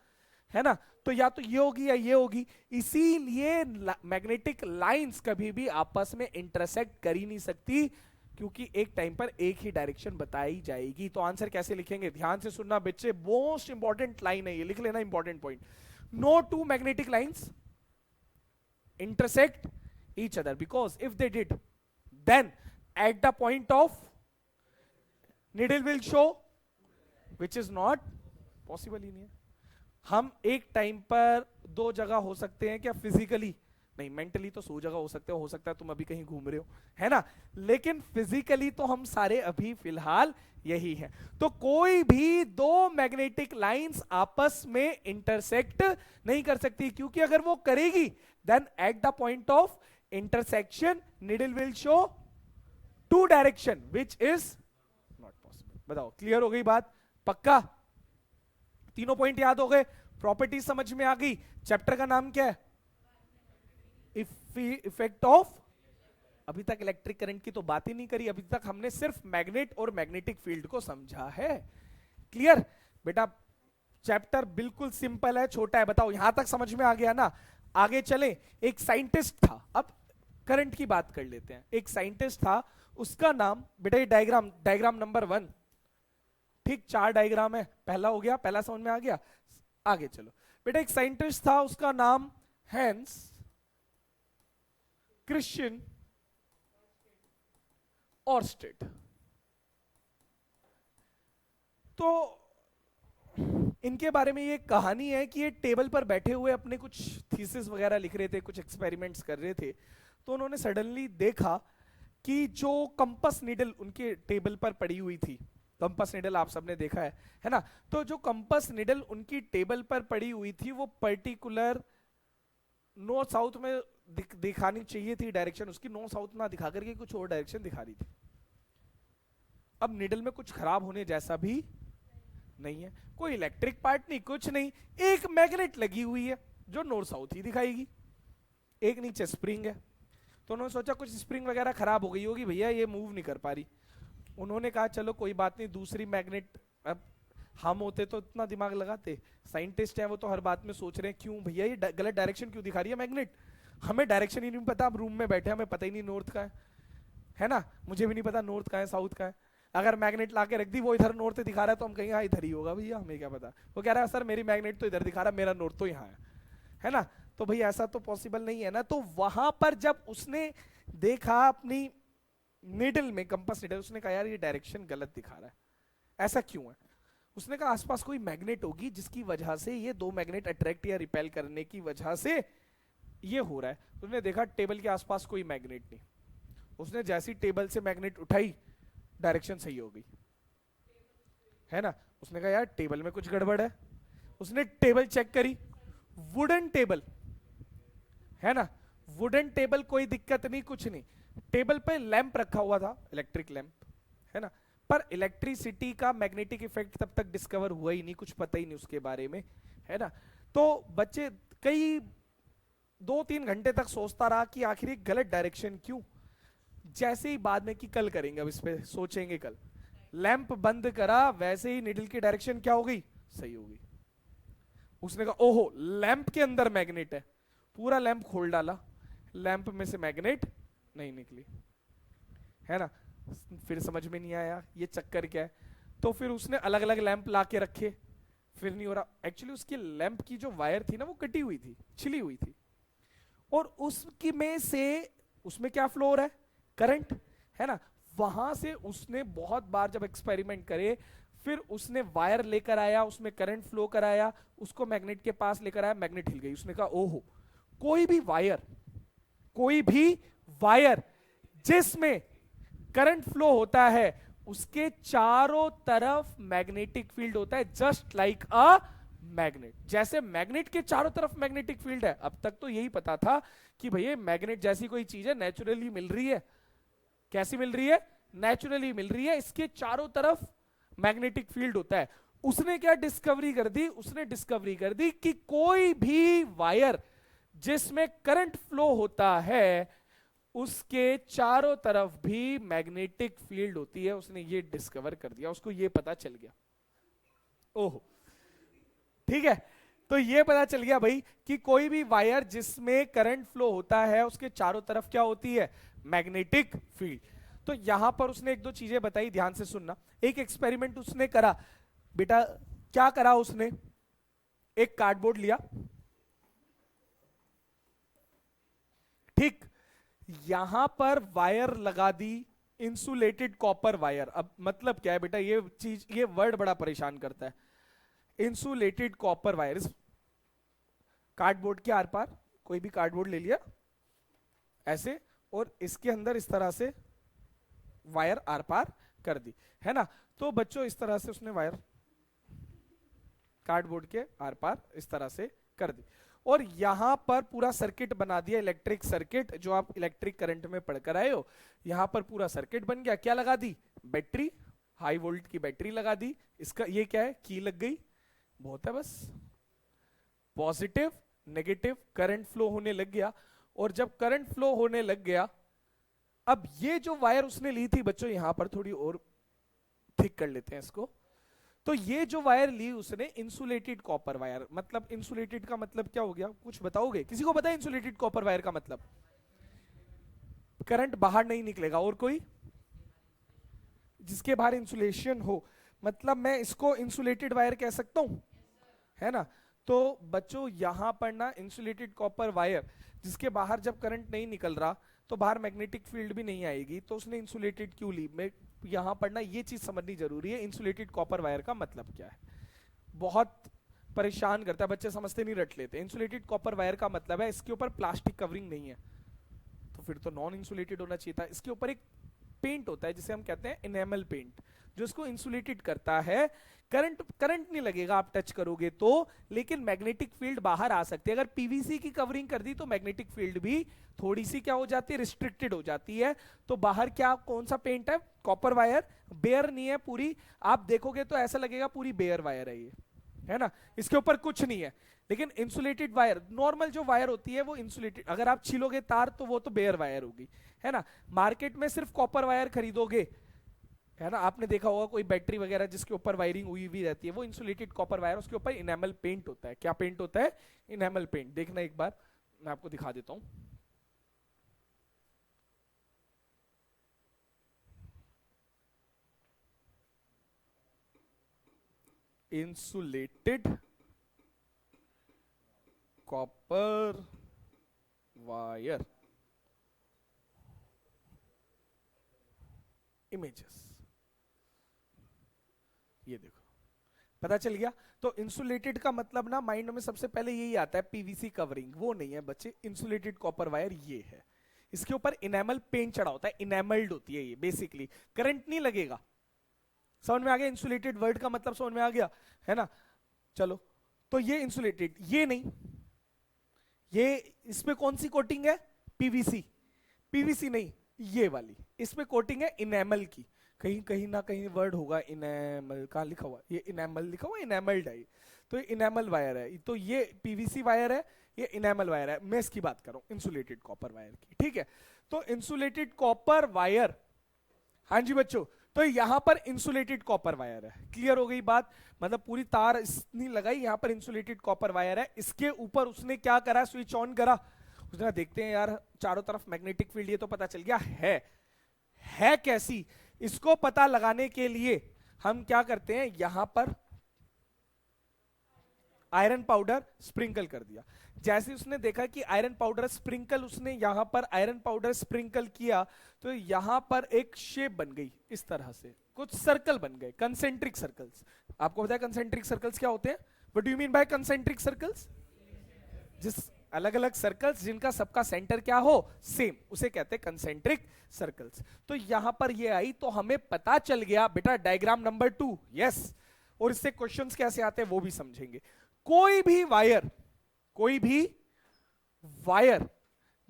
है ना। तो या तो ये होगी या ये होगी, इसीलिए मैग्नेटिक लाइंस कभी भी आपस में इंटरसेक्ट कर ही नहीं सकती, क्योंकि एक टाइम पर एक ही डायरेक्शन बताई जाएगी। तो आंसर कैसे लिखेंगे, ध्यान से सुनना बच्चे, मोस्ट इंपॉर्टेंट लाइन है ये, लिख लेना important point. No two magnetic lines intersect each other, because if they did, then at the point of needle will show, which is not possible ही नहीं है। हम एक टाइम पर दो जगह हो सकते हैं क्या, फिजिकली नहीं, मेंटली तो 100 जगह हो सकता है तुम अभी कहीं घूम रहे हो, है ना, लेकिन फिजिकली तो हम सारे अभी फिलहाल यही है। तो कोई भी दो मैग्नेटिक लाइंस आपस में इंटरसेक्ट नहीं कर सकती, क्योंकि अगर वो करेगी, then at the point of intersection needle will show two direction which is not possible. बताओ, क्लियर हो गई बात? पक्का? तीनों पॉइंट याद हो गए? प्रॉपर्टी समझ में आ गई? चैप्टर का नाम क्या है? Effect of. अभी तक इलेक्ट्रिक करंट की तो बात ही नहीं करी, अभी तक हमने सिर्फ मैग्नेट और मैग्नेटिक फील्ड को समझा है। क्लियर बेटा? चैप्टर बिल्कुल सिंपल है, छोटा है। बताओ, यहां तक समझ में आ गया ना? आगे चले। एक साइंटिस्ट था, अब करंट की बात कर लेते हैं। एक साइंटिस्ट था, उसका नाम, बेटा ये डायग्राम नंबर 1, ठीक? 4 डायग्राम है, पहला हो गया, पहला समझ में आ गया। आगे चलो बेटा। एक साइंटिस्ट था, उसका नाम हैंस क्रिश्चियन ऑर्स्टेड। तो इनके बारे में ये कहानी है कि ये टेबल पर बैठे हुए अपने कुछ थीसिस वगैरह लिख रहे थे, कुछ एक्सपेरिमेंट्स कर रहे थे। तो उन्होंने सडनली देखा कि जो कंपास नीडल उनके टेबल पर पड़ी हुई थी, कंपास नीडल आप सबने देखा है ना? तो जो कंपास नीडल उनकी टेबल पर पड़ी हुई थी, वो पर्टिकुलर नॉर्थ साउथ में दिखानी चाहिए थी डायरेक्शन उसकी, नॉर्थ साउथ ना दिखा करके कुछ और डायरेक्शन दिखा रही थी। अब नीडल में कुछ खराब होने जैसा भी नहीं है, कोई इलेक्ट्रिक पार्ट नहीं, कुछ नहीं, एक मैग्नेट लगी हुई है जो नॉर्थ साउथ ही दिखाएगी, एक नीचे स्प्रिंग है। तो उन्होंने सोचा कुछ स्प्रिंग वगैरह खराब हो गई होगी भैया, ये मूव नहीं कर पा रही। उन्होंने कहा चलो कोई बात नहीं, दूसरी मैग्नेट। अब हम होते तो इतना दिमाग लगाते, साइंटिस्ट है वो तो हर बात में सोच रहे हैं क्यों भैया ये गलत डायरेक्शन क्यों दिखा रही है मैग्नेट, हमें डायरेक्शन ही नहीं पता, हम रूम में बैठे हमें पता ही नहीं नॉर्थ का है ना? मुझे भी नहीं पता नॉर्थ का है साउथ का है। अगर मैग्नेट ला के रख दी, वो इधर नॉर्थ दिखा रहा है तो हम कहेंगे हाँ इधर ही होगा भैया, हमें क्या पता। वो कह रहा है सर मेरी मैग्नेट तो इधर दिखा रहा है, मेरा नॉर्थ तो यहाँ है ना? तो भाई ऐसा तो पॉसिबल नहीं है ना। तो वहां पर जब उसने देखा अपनी नीडल में, कंपास नीडल, उसने कहा यार ये डायरेक्शन गलत दिखा रहा है, ऐसा क्यों है? उसने कहा आसपास कोई मैग्नेट होगी जिसकी वजह से ये दो मैग्नेट अट्रैक्ट या रिपेल करने की वजह से ये हो रहा है। उसने देखा टेबल के आसपास कोई मैग्नेट नहीं। उसने जैसी टेबल से मैग्नेट उठाई, डायरेक्शन सही हो गई, है ना? उसने कहा यार टेबल में कुछ गड़बड़ है। उसने टेबल चेक करी, वुडन टेबल है ना, वुडन टेबल, कोई दिक्कत नहीं, कुछ नहीं। टेबल पे लैंप रखा हुआ था, इलेक्ट्रिक लैंप, है ना? पर इलेक्ट्रिसिटी का मैग्नेटिक इफेक्ट तब तक डिस्कवर हुआ ही नहीं, कुछ पता ही नहीं उसके बारे में, है ना? तो बच्चे कई 2-3 घंटे तक सोचता रहा कि आखिर गलत डायरेक्शन क्यों। जैसे ही बाद में कि कल करेंगे, अब इस पे सोचेंगे कल, लैंप बंद करा, वैसे ही निडल की डायरेक्शन क्या हो गई? सही हो गई। उसने कहा ओहो लैंप के अंदर मैग्नेट है, पूरा लैंप खोल डाला, लैंप में से मैग्नेट नहीं निकली, है ना? फिर समझ में नहीं आया ये चक्कर क्या है। तो फिर उसने अलग अलग लैंप ला के रखे, फिर नहीं हो रहा। एक्चुअली उसकी लैंप की जो वायर थी ना वो कटी हुई थी, छिली हुई थी, और उसकी में से उसमें क्या फ्लो हो रहा है? करंट, है ना? वहां से उसने बहुत बार जब एक्सपेरिमेंट करे, फिर उसने वायर लेकर आया, उसमें करंट फ्लो कराया, उसको मैग्नेट के पास लेकर आया, मैग्नेट हिल गई। उसने कहा ओहो, कोई भी वायर जिसमें करंट फ्लो होता है उसके चारों तरफ मैग्नेटिक फील्ड होता है, जस्ट लाइक अ मैग्नेट। जैसे मैग्नेट के चारों तरफ मैग्नेटिक फील्ड है, अब तक तो यही पता था कि भैया मैग्नेट जैसी कोई चीज है, नेचुरली मिल रही है। कैसी मिल रही है? नेचुरली मिल रही है, इसके चारों तरफ मैग्नेटिक फील्ड होता है। उसने क्या डिस्कवरी कर दी? उसने डिस्कवरी कर दी कि कोई भी वायर जिसमें करंट फ्लो होता है उसके चारों तरफ भी मैग्नेटिक फील्ड होती है। उसने ये डिस्कवर कर दिया, उसको ये पता चल गया। ओहो, ठीक है। तो ये पता चल गया भाई कि कोई भी वायर जिसमें करंट फ्लो होता है उसके चारों तरफ क्या होती है? Magnetic field. तो यहां पर उसने एक दो चीजें बताई, ध्यान से सुनना। एक एक्सपेरिमेंट उसने करा बेटा, क्या करा उसने? एक कार्डबोर्ड लिया, ठीक, यहां पर वायर लगा दी, इंसुलेटेड कॉपर वायर। अब मतलब क्या है बेटा, ये चीज, ये वर्ड बड़ा परेशान करता है। इंसुलेटेड कॉपर वायर, इस कार्डबोर्ड के आर पार कोई भी कार्डबोर्ड ले लिया ऐसे, और इसके अंदर इस तरह से वायर आर पार कर दी, है ना? तो बच्चों इस तरह से उसने वायर कार्डबोर्ड के आर पार इस तरह से कर दी, और यहां पर पूरा सर्किट बना दिया, इलेक्ट्रिक सर्किट जो आप इलेक्ट्रिक करंट में पढ़कर आए हो। यहां पर पूरा सर्किट बन गया, क्या लगा दी, बैटरी, हाई वोल्ट की बैटरी लगा दी। इसका ये क्या है, की लग गई, बहुत है बस। पॉजिटिव नेगेटिव करंट फ्लो होने लग गया, और जब करंट फ्लो होने लग गया, अब ये जो वायर उसने ली थी बच्चों, यहां पर थोड़ी और थिक कर लेते हैं इसको। तो ये जो वायर ली उसने, इंसुलेटेड कॉपर वायर, मतलब इंसुलेटेड का मतलब क्या हो गया, कुछ बताओगे, किसी को पता है इंसुलेटेड कॉपर वायर का मतलब? करंट बाहर नहीं निकलेगा, और कोई जिसके बाहर इंसुलेशन हो, मतलब मैं इसको इंसुलेटेड वायर कह सकता हूं, है ना। तो बच्चों यहां पर ना इंसुलेटेड कॉपर वायर जिसके बाहर जब करंट नहीं निकल रहा तो बाहर मैग्नेटिक फील्ड भी नहीं आएगी, तो उसने इंसुलेटेड क्यों ली। मैं यहां पर ना ये चीज समझनी जरूरी है, इंसुलेटेड कॉपर वायर का मतलब क्या है। बहुत परेशान करता है, बच्चे समझते नहीं, रट लेते। इंसुलेटेड कॉपर वायर का मतलब है इसके ऊपर प्लास्टिक कवरिंग नहीं है, तो फिर तो नॉन इंसुलेटेड होना चाहिए था। इसके ऊपर एक पेंट होता है जिसे हम कहते हैं इनेमल पेंट, जो इसको इंसुलेटेड करता है। करंट नहीं लगेगा आप टच करोगे तो, लेकिन मैग्नेटिक फील्ड बाहर आ सकती है। अगर पीवीसी की कवरिंग कर दी तो मैग्नेटिक फील्ड भी थोड़ी सी क्या हो जाती है, रिस्ट्रिक्टेड हो जाती है। तो बाहर क्या, कौन सा पेंट है, कॉपर वायर, बेयर नहीं है पूरी, आप देखोगे तो ऐसा लगेगा पूरी बेयर वायर है ये, है ना, इसके ऊपर कुछ नहीं है। लेकिन इंसुलेटेड वायर, नॉर्मल जो वायर होती है वो इंसुलेटेड, अगर आप छीलोगे तार तो वो तो बेयर वायर होगी, है ना। मार्केट में सिर्फ कॉपर वायर खरीदोगे, है ना, आपने देखा होगा कोई बैटरी वगैरह जिसके ऊपर वायरिंग हुई हुई रहती है, वो इंसुलेटेड कॉपर वायर, उसके ऊपर इनेमल पेंट होता है। क्या पेंट होता है, इनेमल पेंट। देखना एक बार, मैं आपको दिखा देता हूं। इंसुलेटेड कॉपर वायर इमेजेस, ये देखो, पता चल गया। तो इंसुलेटेड का मतलब ना माइंड में सबसे पहले यही आता है, पीवीसी कवरिंग, वो नहीं है बच्चे। इंसुलेटेड कॉपर वायर ये है, इसके ऊपर इनेमल पेंट चढ़ा होता है, इनेमल्ड होती है ये बेसिकली, करंट नहीं लगेगा। समझ में आ गया, इंसुलेटेड वर्ड का मतलब समझ में आ गया, है ना। चलो, तो ये इंसुलेटेड, ये नहीं, ये इसमें कौन सी कोटिंग है, पीवीसी, पीवीसी नहीं, ये वाली, इसमें कोटिंग है इनेमल की। कहीं कहीं ना कहीं वर्ड होगा इनेमल, कहां लिखा हुआ, ये इनेमल लिखा हुआ, इनेमल्ड है। तो ये इनेमल वायर है, तो ये पीवीसी वायर है, ये इनेमल वायर है। मैं इसकी बात कर रहा हूं, इंसुलेटेड कॉपर वायर की, ठीक है। तो इंसुलेटेड कॉपर वायर, हाँ जी बच्चों, तो यहां पर इंसुलेटेड कॉपर वायर है, क्लियर हो गई बात। मतलब पूरी तार इतनी लगाई, यहां पर इंसुलेटेड कॉपर वायर है, इसके ऊपर उसने क्या करा, स्विच ऑन करा। उसने देखते हैं यार चारों तरफ मैग्नेटिक फील्ड, ये तो पता चल गया है कैसी। इसको पता लगाने के लिए हम क्या करते हैं, यहां पर आयरन पाउडर स्प्रिंकल कर दिया। जैसे उसने देखा कि आयरन पाउडर स्प्रिंकल, उसने यहां पर आयरन पाउडर स्प्रिंकल किया, तो यहां पर एक शेप बन गई, इस तरह से कुछ सर्कल बन गए, कंसेंट्रिक सर्कल्स। आपको पता है कंसेंट्रिक सर्कल्स क्या होते हैं, what do you mean by concentric circles? जिस अलग अलग सर्कल्स जिनका सबका सेंटर क्या हो, सेम, उसे कहते हैं कंसेंट्रिक सर्कल्स। तो यहां पर ये आई, तो हमें पता चल गया बेटा, डायग्राम नंबर 2, यस। और इससे क्वेश्चंस कैसे आते हैं वो भी समझेंगे। कोई भी वायर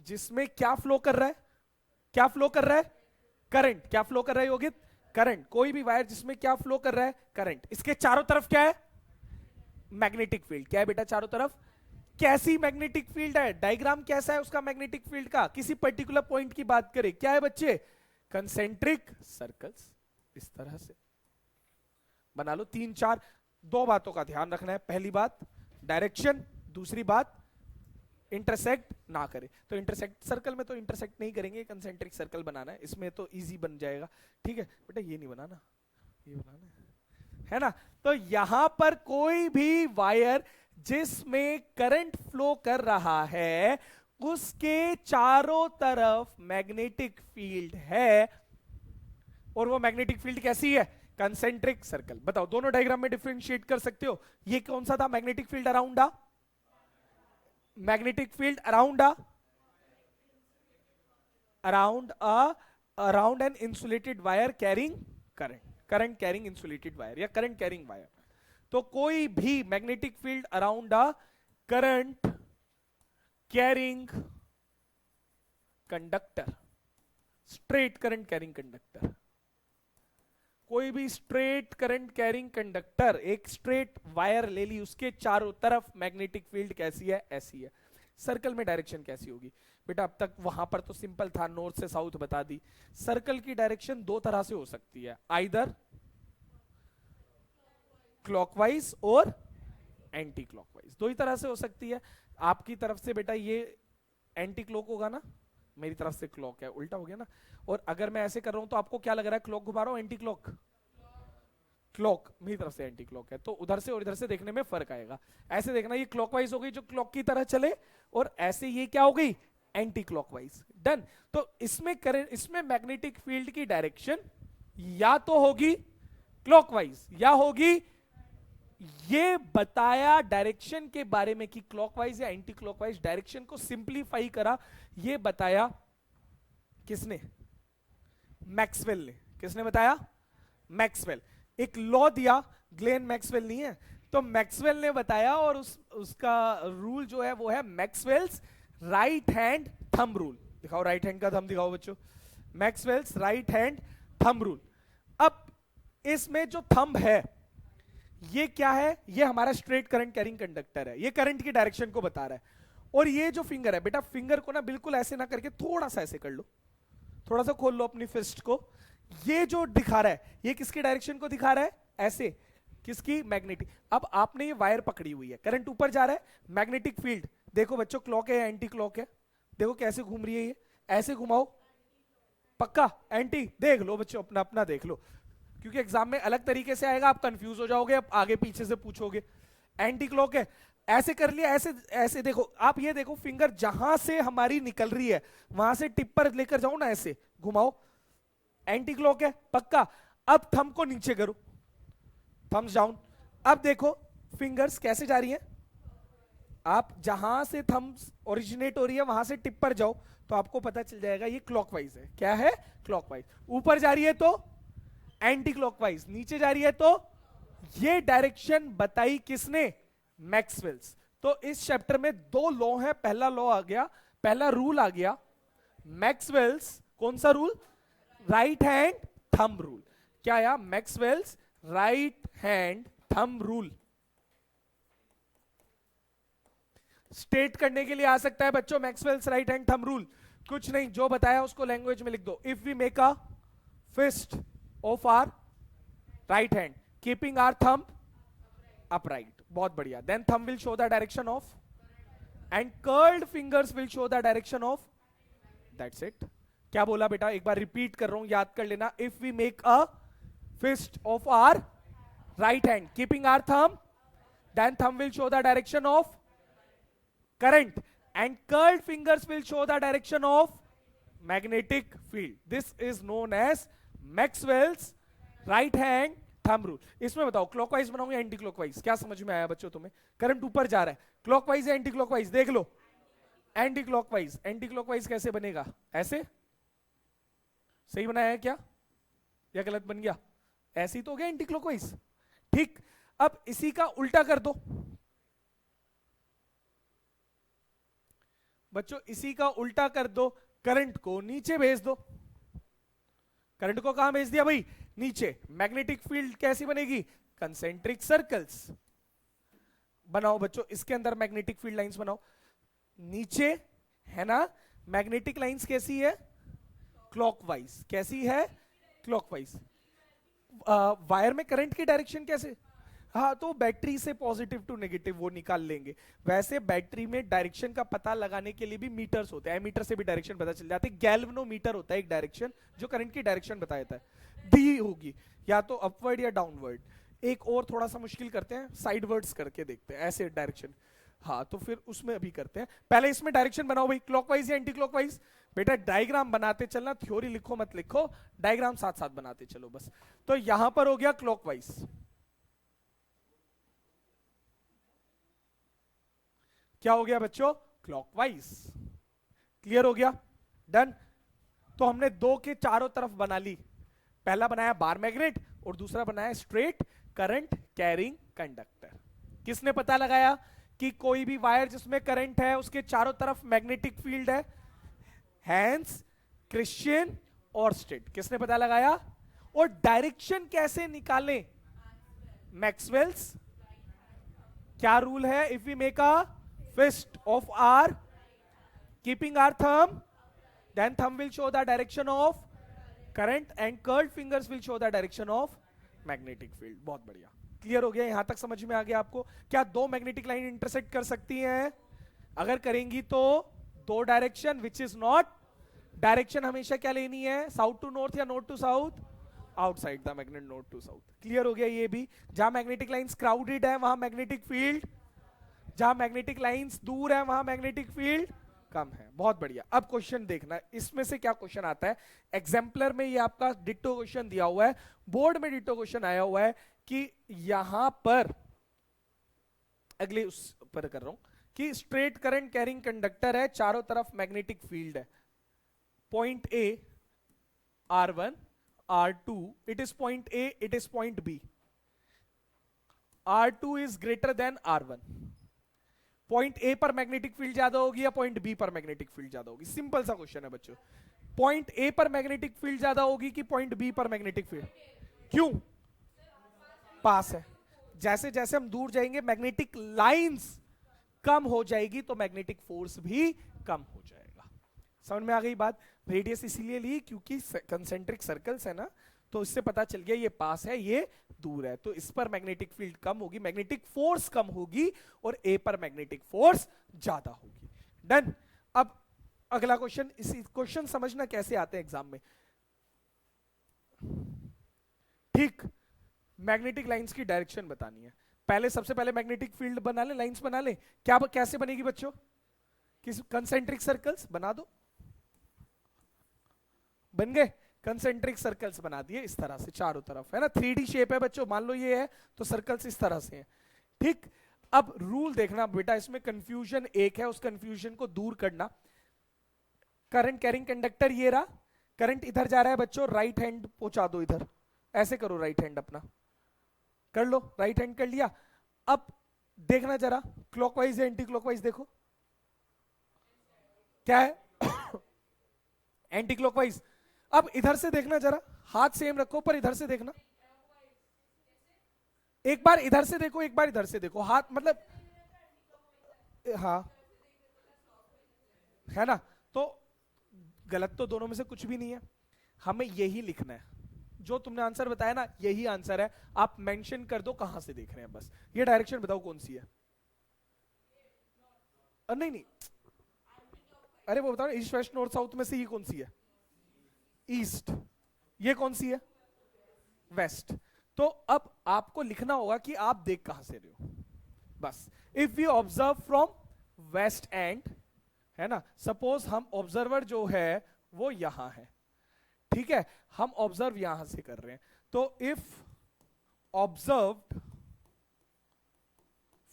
जिसमें क्या फ्लो कर रहा है, क्या फ्लो कर रहा है, करंट। क्या फ्लो कर रहा है योगित, करंट। कोई भी वायर जिसमें क्या फ्लो कर रहा है, करंट। इसके चारों तरफ क्या है, मैग्नेटिक फील्ड। क्या है बेटा चारों तरफ, कैसी मैग्नेटिक फील्ड है, डायग्राम कैसा है उसका मैग्नेटिक फील्ड का, किसी पर्टिकुलर पॉइंट की बात करें, क्या है बच्चे, कंसेंट्रिक सर्कल्स। इस तरह से बना लो। 3-4 दो बातों का ध्यान रखना है, पहली बात डायरेक्शन, दूसरी बात इंटरसेक्ट ना करे। तो इंटरसेक्ट सर्कल में तो इंटरसेक्ट नहीं करेंगे, कंसेंट्रिक सर्कल बनाना है, इसमें तो इजी बन जाएगा, ठीक है बेटा। ये नहीं बनाना, ये बनाना है ना। तो यहां पर कोई भी वायर जिसमें करंट फ्लो कर रहा है, उसके चारों तरफ मैग्नेटिक फील्ड है, और वो मैग्नेटिक फील्ड कैसी है, कंसेंट्रिक सर्कल। बताओ, दोनों डायग्राम में डिफरेंशिएट कर सकते हो। ये कौन सा था, magnetic field around a, magnetic field around a, around an insulated wire carrying current, current carrying insulated wire या करंट कैरिंग वायर। तो कोई भी magnetic field around a current carrying conductor, straight current carrying conductor. कोई भी स्ट्रेट करंट कैरिंग कंडक्टर, एक स्ट्रेट वायर ले ली, उसके चारों तरफ मैग्नेटिक फील्ड कैसी है, ऐसी है। सर्कल में डायरेक्शन कैसी होगी बेटा? अब तक वहां पर तो सिंपल था, नॉर्थ से साउथ बता दी। सर्कल की डायरेक्शन दो तरह से हो सकती है, आइदर क्लॉकवाइज और एंटी क्लॉकवाइज, दो ही तरह से हो सकती है। आपकी तरफ से बेटा ये एंटी क्लॉक होगा ना, मेरी तरफ से क्लॉक है, उल्टा हो गया ना। और अगर मैं ऐसे कर रहा हूं तो आपको क्या लग रहा है, क्लॉक घुमा रहा हूं एंटी क्लॉक? क्लॉक मेरी तरफ से एंटी क्लॉक है, तो उधर से और इधर से देखने में फर्क आएगा। ऐसे देखना, ये क्लॉकवाइज हो गई जो क्लॉक की तरह चले, और ऐसे ये क्या हो गई, एंटी क्लॉकवाइज। डन। तो इसमें करंट, इसमें मैग्नेटिक फील्ड की डायरेक्शन या तो होगी क्लॉकवाइज या होगी, ये बताया डायरेक्शन के बारे में कि क्लॉकवाइज या एंटी क्लॉकवाइज, डायरेक्शन को सिंपलीफाई करा, ये बताया किसने? मैक्सवेल ने। किसने बताया? मैक्सवेल। एक लॉ दिया, ग्लेन मैक्सवेल नहीं है, तो मैक्सवेल ने बताया, और उसका रूल जो है वो है Maxwell's right hand thumb rule. दिखाओ राइट हैंड का थंब दिखाओ बच्चों, Maxwell's right hand thumb rule. अब इसमें जो थंब है ये क्या है? ये हमारा स्ट्रेट करंट कैरिंग कंडक्टर है, ये करंट की डायरेक्शन को बता रहा है। और ये जो फिंगर है बेटा, फिंगर को ना बिल्कुल ऐसे ना करके थोड़ा सा ऐसे कर लो, थोड़ा सा खोल लो अपनी फिस्ट को। ये जो दिखा रहा है ये किसकी डायरेक्शन को दिखा रहा है? ऐसे, किसकी? मैग्नेटिक। अब आपने ये वायर पकड़ी हुई है, करंट ऊपर जा रहा है, मैग्नेटिक फील्ड देखो बच्चों, क्लॉक है या एंटी क्लॉक है? देखो कैसे घूम रही है ये, ऐसे घुमाओ, पक्का एंटी। देख लो बच्चों, अपना अपना देख लो, क्योंकि एग्जाम में अलग तरीके से आएगा, आप कंफ्यूज हो जाओगे, अब आगे पीछे से पूछोगे। एंटी क्लॉक है, ऐसे कर लिया, ऐसे ऐसे देखो आप, ये देखो फिंगर जहां से हमारी निकल रही है वहां से टिप पर लेकर जाओ ना, ऐसे घुमाओ, एंटी क्लॉक है पक्का। अब थंब को नीचे करो, थम्स डाउन। अब देखो फिंगर्स कैसे जा रही हैं, आप जहां से थम्स ओरिजिनेट हो रही है वहां से टिप पर जाओ तो आपको पता चल जाएगा ये क्लॉकवाइज है। क्या है? क्लॉकवाइज। ऊपर जा रही है तो एंटी क्लॉकवाइज, नीचे जा रही है तो, ये डायरेक्शन बताई किसने? मैक्सवेल्स। तो इस चैप्टर में दो लॉ है, पहला लॉ आ गया, पहला रूल आ गया मैक्सवेल्स, कौन सा rule? Right hand thumb rule. क्या आया? Maxwell's right hand thumb rule. State करने के लिए आ सकता है बच्चों Maxwell's right hand thumb rule, कुछ नहीं, जो बताया उसको लैंग्वेज में लिख दो। If we make a fist of our right hand keeping our thumb upright, बहुत बढ़िया, then thumb will show the direction of and curled fingers will show the direction of, that's it. क्या बोला बेटा? एक बार रिपीट कर रहा हूं, याद कर लेना। If we make a fist of our right hand keeping our thumb, then thumb will show the direction of current and curled fingers will show the direction of magnetic field. This is known as Maxwell's right hand thumb rule. इसमें बताओ क्लॉकवाइज बनाऊं या एंटी क्लॉकवाइज? क्या समझ में आया बच्चों तुम्हें? करंट ऊपर जा रहा है, क्लॉकवाइज या एंटी क्लॉकवाइज? देख लो, एंटी क्लॉकवाइज। एंटी क्लॉकवाइज कैसे बनेगा? ऐसे। सही बनाया है क्या या गलत बन गया? ऐसे ही तो हो गया एंटी क्लॉकवाइज, ठीक। अब इसी का उल्टा कर दो बच्चों, इसी का उल्टा कर दो, करंट को नीचे भेज दो। करंट को कहां भेज दिया भाई? नीचे। मैग्नेटिक फील्ड कैसी बनेगी? कंसेंट्रिक सर्कल्स बनाओ बच्चों, इसके अंदर मैग्नेटिक फील्ड लाइंस बनाओ। नीचे है ना, मैग्नेटिक लाइंस कैसी है? क्लॉकवाइज। कैसी है? क्लॉकवाइज। वायर में करंट की डायरेक्शन कैसे? हाँ, तो बैटरी से पॉजिटिव टू नेगेटिव वो निकाल लेंगे। वैसे बैटरी में डायरेक्शन का पता लगाने के लिए भी मीटर्स होते हैं, एमीटर से भी डायरेक्शन पता चल जाती है। गैल्वेनोमीटर होता है एक डायरेक्शन जो करंट की डायरेक्शन बता देता है। डी होगी या तो अपवर्ड या डाउनवर्ड। एक और थोड़ा सा मुश्किल करते हैं, साइडवर्ड्स करके देखते हैं, ऐसे डायरेक्शन। हाँ, तो फिर उसमें अभी करते हैं, पहले इसमें डायरेक्शन बनाओ भाई, क्लॉकवाइज या एंटी क्लॉकवाइज। बेटा डायग्राम बनाते चलना, थ्योरी लिखो मत लिखो, डायग्राम साथ साथ बनाते चलो बस। तो यहां पर हो गया क्लॉकवाइज, क्या हो गया बच्चों? क्लॉकवाइज। क्लियर हो गया? डन। तो हमने दो के चारों तरफ बना ली, पहला बनाया बार मैग्नेट और दूसरा बनाया स्ट्रेट करंट कैरिंग कंडक्टर। किसने पता लगाया कि कोई भी वायर जिसमें करंट है उसके चारों तरफ मैग्नेटिक फील्ड है? हैंस, क्रिश्चियन और स्टेट। किसने पता लगाया? और डायरेक्शन कैसे निकालें? मैक्सवेल्स क्या रूल है? If we make a fist of our keeping our thumb, then thumb will show the direction of current and curled fingers will show the direction of magnetic field. बहुत बढ़िया, क्लियर हो गया? यहां तक समझ में आ गया आपको? क्या दो मैग्नेटिक लाइन इंटरसेक्ट कर सकती हैं? अगर करेंगी तो दो direction, which is not, direction हमेशा क्या लेनी है? साउथ टू नॉर्थ या north to south? Outside the magnet, north to south. Clear हो गया ये भी? जहां मैग्नेटिक लाइंस क्राउडेड है वहां मैग्नेटिक फील्ड, जहां मैग्नेटिक लाइंस दूर है वहां मैग्नेटिक फील्ड कम है। बहुत बढ़िया। अब क्वेश्चन देखना, इसमें से क्या क्वेश्चन आता है। एग्जाम्पलर में ये आपका डिट्टो क्वेश्चन दिया हुआ है, बोर्ड में डिट्टो क्वेश्चन आया हुआ है कि यहां पर, अगले उस पर कर रहा हूं कि स्ट्रेट करंट कैरिंग कंडक्टर है, चारों तरफ मैग्नेटिक फील्ड है। Point A R1 R2, it is point A, it is point B. R2 is greater than R1। Point A पर मैग्नेटिक फील्ड ज्यादा होगी या पॉइंट बी पर मैग्नेटिक फील्ड ज्यादा होगी? सिंपल सा क्वेश्चन है बच्चों। पॉइंट ए पर मैग्नेटिक फील्ड ज्यादा होगी कि पॉइंट बी पर मैग्नेटिक फील्ड? क्यों? पास है। जैसे जैसे हम दूर जाएंगे मैग्नेटिक लाइंस कम हो जाएगी तो मैग्नेटिक फोर्स भी कम हो जाएगा। समझ में आ गई बात? रेडियस इसीलिए ली क्योंकि कंसेंट्रिक सर्कल्स है ना, तो इससे पता चल गया ये पास है ये दूर है, तो इस पर मैग्नेटिक फील्ड कम होगी, मैग्नेटिक फोर्स कम होगी, और ए पर मैग्नेटिक फोर्स ज्यादा होगी। डन। अब अगला क्वेश्चन, इसी क्वेश्चन समझना कैसे आते हैं एग्जाम में। ठीक, मैग्नेटिक लाइंस की डायरेक्शन बतानी है। पहले सबसे पहले मैग्नेटिक फील्ड बना ले, लाइंस बना ले। क्या कैसे बनेगी बच्चों? किस कंसेंट्रिक सर्कल्स बना दो, बन गए। कंसेंट्रिक सर्कल्स बना दिए इस तरह से चारों तरफ, है ना। 3D शेप है बच्चों, मान लो ये है तो सर्कल्स इस तरह से हैं। ठीक, अब रूल देखना बेटा, इसमें कंफ्यूजन एक है, उस कंफ्यूजन को दूर करना। करंट कैरिंग कंडक्टर ये रहा, करंट इधर जा रहा है बच्चों, राइट हैंड पहुंचा दो इधर, ऐसे करो, राइट हैंड अपना कर लो, राइट हैंड कर लिया। अब देखना जरा क्लॉकवाइज या एंटी क्लॉकवाइज, देखो क्या है एंटी क्लॉकवाइज। अब इधर से देखना जरा, हाथ सेम रखो पर इधर से देखना, एक बार इधर से देखो एक बार इधर से देखो, हाथ मतलब, हाँ है ना। तो गलत तो दोनों में से कुछ भी नहीं है, हमें यही लिखना है, जो तुमने आंसर बताया ना यही आंसर है। आप मेंशन कर दो कहां से देख रहे हैं, बस ये डायरेक्शन बताओ कौन सी है। नहीं नहीं, अरे वो बताओ ईस्ट वेस्ट नॉर्थ साउथ में से ये कौन सी है? ईस्ट। ये कौन सी है? वेस्ट। तो अब आपको लिखना होगा कि आप देख कहां से रहे हो, बस। If you observe from west end, है ना, सपोज हम ऑब्जर्वर जो है वो यहां है, ठीक है, हम ऑब्जर्व यहां से कर रहे हैं, तो इफ ऑब्जर्व्ड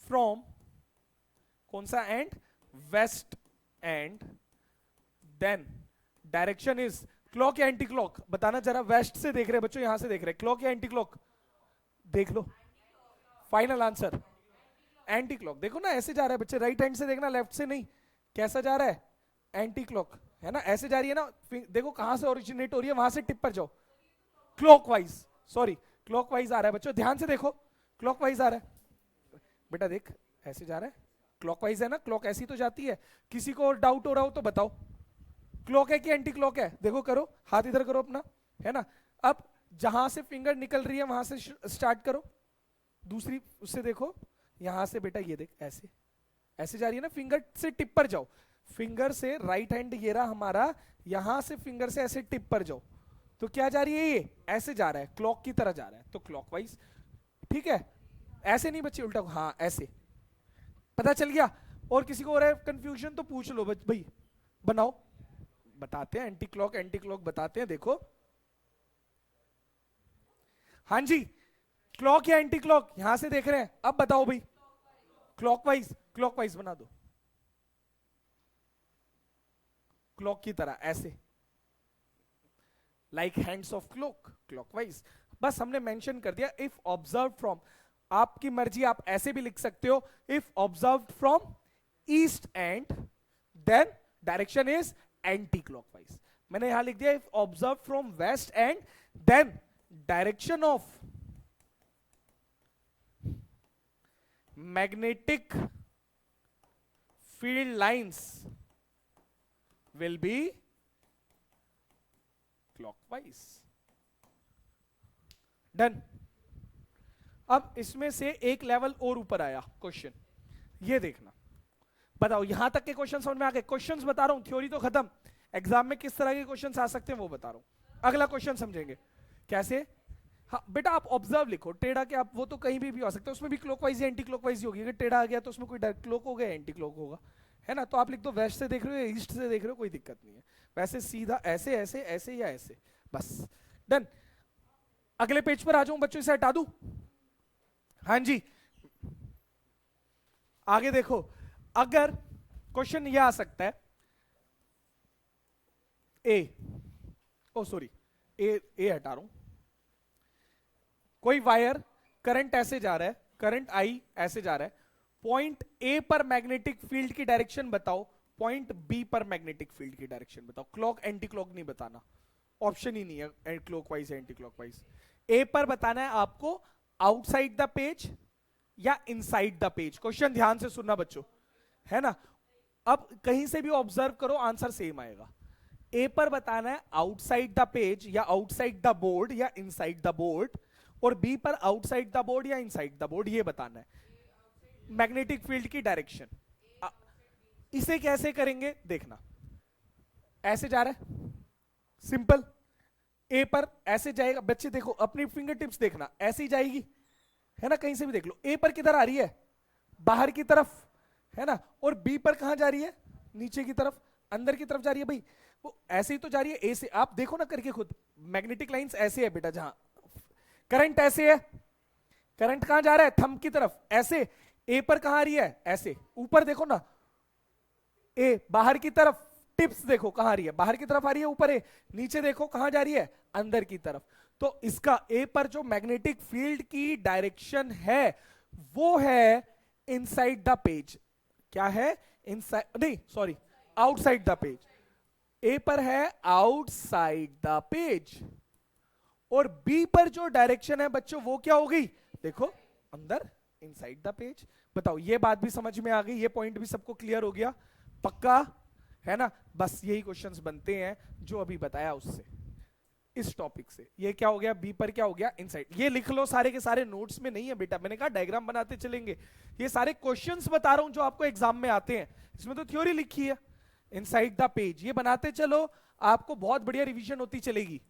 फ्रॉम कौन सा एंड? West end, then direction is clock या एंटी क्लॉक? बताना जरा, वेस्ट से देख रहे हैं बच्चों, यहां से देख रहे हैं, क्लॉक या एंटी क्लॉक? देख लो, फाइनल आंसर एंटी क्लॉक। देखो ना ऐसे जा रहा है बच्चे, राइट हैंड से देखना, लेफ्ट से नहीं। कैसा जा रहा है? एंटी क्लॉक, है ना, ऐसे जा रही है ना। देखो कहां से ओरिजिनेट हो रही है, वहां से टिप पर जाओ, क्लॉकवाइज, सॉरी क्लॉकवाइज आ रहा है बच्चों, ध्यान से देखो, क्लॉकवाइज आ रहा है बेटा, देख ऐसे जा रहा है, क्लॉकवाइज है ना, क्लॉक ऐसी तो जाती है। किसी को और डाउट हो रहा हो तो बताओ, क्लॉक है कि एंटी क्लॉक है? देखो करो, हाथ इधर करो अपना, है ना। अब जहां से फिंगर निकल रही है वहां से स्टार्ट करो, दूसरी उससे देखो, यहां से बेटा ये देख, ऐसे ऐसे जा रही है ना, फिंगर से टिप पर जाओ, फिंगर से राइट हैंड ये रहा हमारा, यहां से फिंगर से ऐसे टिप पर जाओ, तो क्या जा रही है? ये ऐसे जा रहा है, क्लॉक की तरह जा रहा है, तो क्लॉकवाइज। ठीक है, ऐसे नहीं बच्चे, उल्टा, हाँ ऐसे, पता चल गया। और किसी को हो रहा है कंफ्यूजन तो पूछ लो भाई, बनाओ, बताते हैं, एंटी क्लॉक बताते हैं, देखो। हाँ जी, क्लॉक या एंटी क्लॉक? यहां से देख रहे हैं, अब बताओ भाई, क्लॉकवाइज, क्लॉकवाइज बना दो, क्लॉक की तरह ऐसे, like hands of clock, clockwise. बस हमने मेंशन कर दिया, इफ ऑब्जर्व फ्रॉम, आपकी मर्जी, आप ऐसे भी लिख सकते हो, if observe from east end then direction is anti clockwise. मैंने यहां लिख दिया if observe from west end then direction of magnetic field lines will be clockwise. Done. अब इसमें से एक लेवल और ऊपर आया क्वेश्चन, ये देखना, बताओ यहां तक के क्वेश्चन समझ में आ गए? क्वेश्चंस बता रहा हूं, थ्योरी तो खत्म, एग्जाम में किस तरह के क्वेश्चंस आ सकते हैं वो बता रहा हूं। अगला क्वेश्चन समझेंगे कैसे। हाँ बेटा आप ऑब्जर्व लिखो, टेढ़ा के आप वो तो कहीं भी आ सकता है, उसमें भी क्लॉकवाइज या एंटी क्लॉकवाइज ही होगी। अगर टेढ़ा आ गया तो उसमें कोई डायरेक्ट क्लॉक होगा, एंटी क्लॉक होगा, है ना। तो आप लिख दो वेस्ट से देख रहे हो या ईस्ट से देख रहे हो, कोई दिक्कत नहीं है, वैसे सीधा ऐसे ऐसे ऐसे या ऐसे, बस डन। अगले पेज पर आ जाऊं बच्चों, इसे हटा दूं? हाँ जी, आगे देखो, अगर क्वेश्चन यह आ सकता है ओ सॉरी ए हटा रहा हूं, कोई वायर करंट ऐसे जा रहा है, करंट आई ऐसे जा रहा है, पॉइंट ए पर मैग्नेटिक फील्ड की डायरेक्शन बताओ, पॉइंट बी पर मैग्नेटिक फील्ड की डायरेक्शन बताओ। क्लॉक एंटी क्लॉक नहीं बताना, ऑप्शन ही नहीं है क्लॉकवाइज या एंटी क्लॉकवाइज। ए पर बताना है आपको आउटसाइड द पेज या इनसाइड द पेज। क्वेश्चन ध्यान से सुनना बच्चों, है ना। अब कहीं से भी ऑब्जर्व करो आंसर सेम आएगा। ए पर बताना है आउटसाइड द पेज या आउटसाइड द बोर्ड या इनसाइड द बोर्ड, और बी पर आउटसाइड द बोर्ड या इनसाइड द बोर्ड, ये बताना है मैग्नेटिक फील्ड की डायरेक्शन। इसे कैसे करेंगे देखना, ऐसे जा रहा है सिंपल, ए पर ऐसे जाएगा, बच्चे देखो अपनी फिंगर टिप्स देखना, ऐसे ही जाएगी, है ना, कहीं से भी देख लो। ए पर किधर आ रही है? बाहर की तरफ, है ना, और बी पर कहां जा रही है? नीचे की तरफ, अंदर की तरफ जा रही है भाई, वो ऐसे ही तो जा रही है। ए से आप देखो ना करके खुद, मैग्नेटिक लाइंस ऐसे है बेटा, जहां करंट ऐसे है, करंट कहां जा रहा है? थंब की तरफ, ऐसे। ए पर कहां आ रही है? ऐसे। ऊपर देखो ना, ए बाहर की तरफ, टिप्स देखो कहां आ रही है? बाहर की तरफ आ रही है ऊपर। ए नीचे देखो कहां जा रही है? अंदर की तरफ। तो इसका ए पर जो मैग्नेटिक फील्ड की डायरेक्शन है वो है इनसाइड द पेज। क्या है? इनसाइड, नहीं सॉरी, आउटसाइड द पेज। ए पर है आउटसाइड द पेज, और बी पर जो डायरेक्शन है बच्चों वो क्या होगी? देखो अंदर, इनसाइड द पेज। बताओ ये बात भी समझ में आ गई? ये पॉइंट भी सबको क्लियर हो गया? पक्का है ना। बस यही क्वेश्चंस बनते हैं जो अभी बताया उससे, इस टॉपिक से। ये क्या हो गया? बी पर क्या हो गया? इनसाइड। ये लिख लो, सारे के सारे नोट्स में नहीं है बेटा, मैंने कहा डायग्राम बनाते चलेंगे। ये सारे क्वेश्चंस बता रहा हूं जो आपको एग्जाम में आते हैं, इसमें तो थ्योरी लिखी है। इनसाइड द पेज ये बनाते चलो, आपको बहुत बढ़िया रिवीजन होती चलेगी।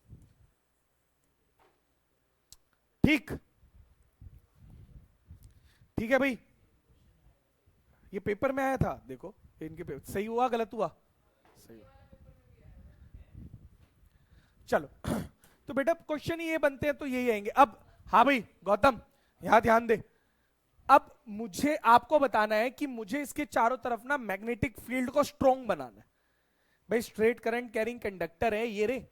ठीक, ठीक है भाई। ये पेपर में आया था, देखो इनके पेपर सही हुआ गलत हुआ? सही हुआ। चलो तो बेटा क्वेश्चन ये बनते हैं तो यही आएंगे। अब हाँ भाई गौतम, यहां ध्यान दे। अब मुझे आपको बताना है कि मुझे इसके चारों तरफ ना मैग्नेटिक फील्ड को स्ट्रॉन्ग बनाना है। भाई स्ट्रेट करंट कैरिंग कंडक्टर है ये रे,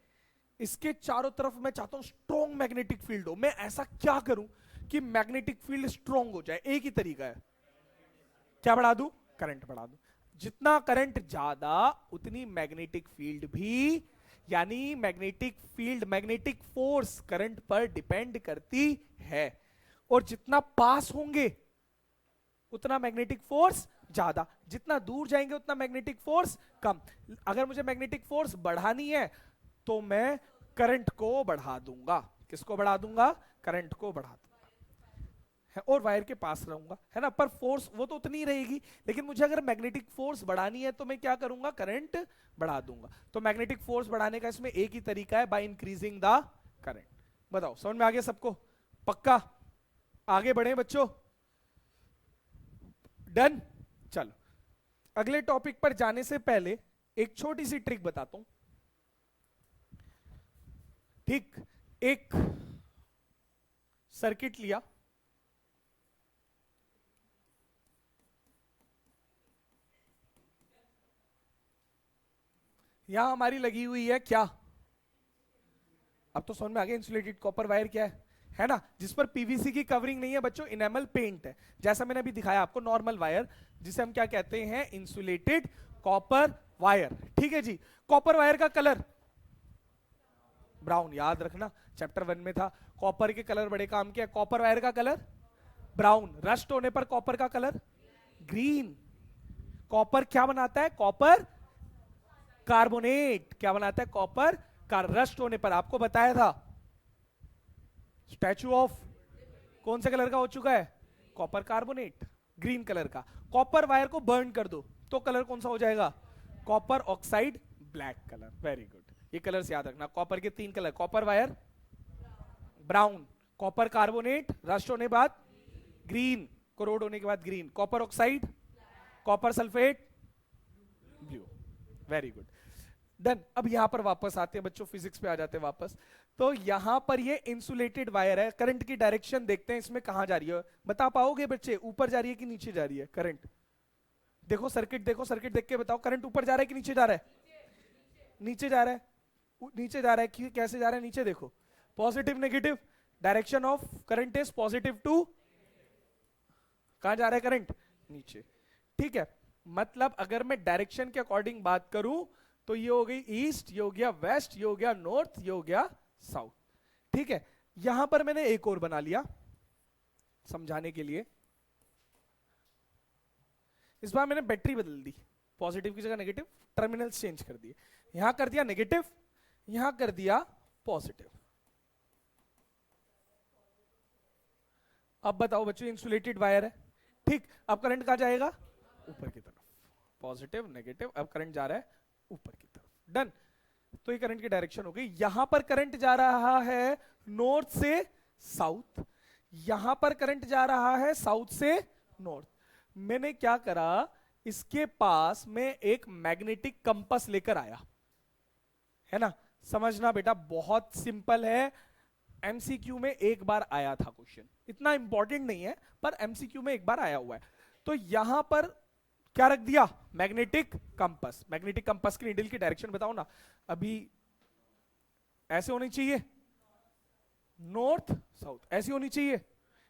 इसके चारों तरफ मैं चाहता हूं स्ट्रॉन्ग मैग्नेटिक फील्ड हो। मैं ऐसा क्या करूं कि मैग्नेटिक फील्ड स्ट्रॉन्ग हो जाए? एक ही तरीका है, क्या बढ़ा दूं? करंट बढ़ा दूं। जितना करंट ज्यादा उतनी मैग्नेटिक फील्ड भी, यानी magnetic field, magnetic force current पर डिपेंड करती है, और जितना पास होंगे उतना मैग्नेटिक फोर्स ज्यादा, जितना दूर जाएंगे उतना मैग्नेटिक फोर्स कम। अगर मुझे मैग्नेटिक फोर्स बढ़ानी है तो मैं करंट को बढ़ा दूंगा। किसको बढ़ा दूंगा? करंट को बढ़ा दूंगा, और वायर के पास रहूंगा, है ना। पर फोर्स वो तो उतनी ही रहेगी, लेकिन मुझे अगर मैग्नेटिक फोर्स बढ़ानी है तो मैं क्या करूंगा? करंट बढ़ा दूंगा। तो मैग्नेटिक फोर्स बढ़ाने का इसमें एक ही तरीका है, बाय इंक्रीजिंग द करंट। बताओ समझ में आ गया सबको? पक्का? आगे बढ़े बच्चों? डन। चलो अगले टॉपिक पर जाने से पहले एक छोटी सी ट्रिक बताता हूं। ठीक, एक सर्किट लिया, यहां हमारी लगी हुई है क्या? अब तो समझ में आ गया इंसुलेटेड कॉपर वायर क्या है। है ना, जिस पर पीवीसी की कवरिंग नहीं है बच्चों, इनेमल पेंट है, जैसा मैंने अभी दिखाया आपको नॉर्मल वायर, जिसे हम क्या कहते हैं, इंसुलेटेड कॉपर वायर। ठीक है जी। कॉपर वायर का कलर ब्राउन, याद रखना चैप्टर 1 में था, कॉपर के कलर बड़े काम के। कॉपर वायर का कलर ब्राउन, रस्ट होने पर कॉपर का कलर ग्रीन। कॉपर क्या बनाता है, कॉपर कार्बोनेट। क्या बनाता है, कॉपर रस्ट होने पर, आपको बताया था। स्टैचू ऑफ कौन से कलर का हो चुका है, कॉपर कार्बोनेट, ग्रीन कलर का। कॉपर वायर को बर्न कर दो तो कलर कौन सा हो जाएगा, copper oxide black colour. Very good, ये कलर्स याद रखना। कॉपर के 3 colour, copper wire brown, copper carbonate rust होने बाद ग्रीन, कोरोड होने के बाद green, copper oxide, copper sulphate blue. Very good, done. अब यहां पर वापस आते हैं बच्चों, फिजिक्स पे आ जाते हैं वापस। तो यहां पर ये इंसुलेटेड वायर है, करंट की डायरेक्शन देखते हैं इसमें कहां जा रही है, बता पाओगे बच्चे, ऊपर जा रही है कि नीचे जा रही है करंट? देखो सर्किट, देखो सर्किट देख के बताओ, करंट ऊपर जा रहा है कि नीचे जा रहा है, नीचे जा रहा है, नीचे जा रहा है। कैसे जा रहा है, नीचे देखो, positive negative, direction of current is positive to, कहां जा रहा है करंट, नीचे। ठीक है, मतलब अगर मैं डायरेक्शन के अकॉर्डिंग बात करूं तो ये हो गई ईस्ट, ये हो गया वेस्ट, ये हो गया नॉर्थ, ये हो गया साउथ। ठीक है, यहां पर मैंने एक और बना लिया समझाने के लिए। इस बार मैंने बैटरी बदल दी, पॉजिटिव की जगह नेगेटिव, टर्मिनल्स चेंज कर दिए। यहां कर दिया नेगेटिव, यहां कर दिया पॉजिटिव। अब बताओ बच्चों, इंसुलेटेड वायर है, ठीक। अब करंट कहां जाएगा, ऊपर की तरफ, पॉजिटिव नेगेटिव, अब करंट जा रहा है ऊपर की तरफ। डन। तो ये करंट की डायरेक्शन हो गई। यहां पर करंट जा रहा है नॉर्थ से साउथ, यहां पर करंट जा रहा है साउथ से नॉर्थ। मैंने क्या करा, इसके पास में एक मैग्नेटिक कंपास लेकर आया, है ना। समझना बेटा, बहुत सिंपल है, एमसीक्यू में एक बार आया था क्वेश्चन, इतना इंपॉर्टेंट नहीं है पर एमसीक्यू में एक बार आया हुआ है। तो यहां पर क्या रख दिया, मैग्नेटिक कंपास। मैग्नेटिक कंपास की नीडल की डायरेक्शन बताओ ना, अभी ऐसे होनी चाहिए, नॉर्थ साउथ, ऐसी होनी चाहिए,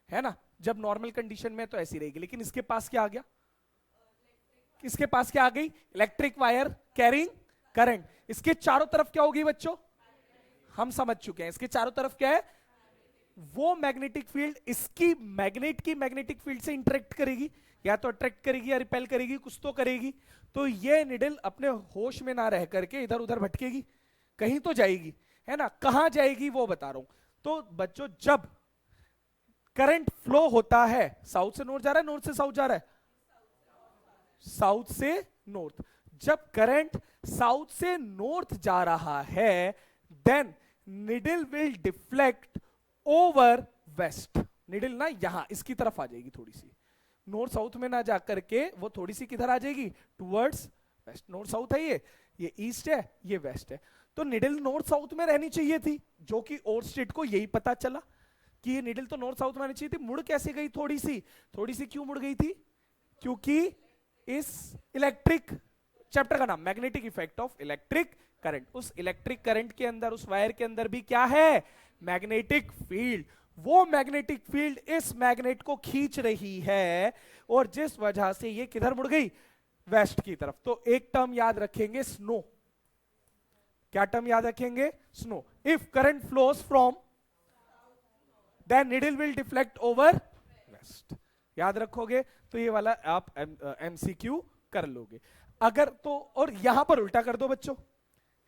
है ना। जब नॉर्मल कंडीशन में तो ऐसी रहेगी, लेकिन इसके पास क्या आ गया, इसके पास क्या आ गई, इलेक्ट्रिक वायर कैरिंग करंट। इसके चारों तरफ क्या होगी बच्चों, हम समझ चुके हैं, इसके चारों तरफ क्या है, वो मैग्नेटिक फील्ड इसकी मैग्नेट की मैग्नेटिक फील्ड से इंटरेक्ट करेगी, या तो अट्रैक्ट करेगी या रिपेल करेगी, कुछ तो करेगी। तो ये निडल अपने होश में ना रह करके इधर उधर भटकेगी, कहीं तो जाएगी, है ना। कहां जाएगी वो बता रहा हूं। तो बच्चों, जब करंट फ्लो होता है, साउथ से नॉर्थ जा रहा है, नॉर्थ से साउथ जा रहा है, साउथ से नॉर्थ, जब करंट साउथ से नॉर्थ जा रहा है, then needle will deflect over west. Needle ना यहां इसकी तरफ आ जाएगी, थोड़ी सी नॉर्थ साउथ में ना जा करके वो थोड़ी सी किधर आ जाएगी, टुवर्ड्स वेस्ट। नॉर्थ साउथ है, ये ईस्ट है, ये वेस्ट है। तो निडल नॉर्थ साउथ में रहनी चाहिए थी, जो कि और स्टेट को यही पता चला कि ये निडल तो नॉर्थ साउथ में आनी चाहिए थी। मुड़ कैसे गई, थोड़ी सी क्यों मुड़ गई थी, क्योंकि इस इलेक्ट्रिक चैप्टर का नाम magnetic effect of electric current, उस इलेक्ट्रिक करंट के अंदर, उस वायर के अंदर भी क्या है, मैग्नेटिक फील्ड। वो मैग्नेटिक फील्ड इस मैग्नेट को खींच रही है, और जिस वजह से ये किधर मुड़ गई, वेस्ट की तरफ। तो एक टर्म याद रखेंगे, स्नो। क्या टर्म याद रखेंगे, snow. If current flows from, then needle will deflect over west. याद रखोगे तो ये वाला आप एमसीक्यू कर लोगे। अगर तो, और यहां पर उल्टा कर दो बच्चों,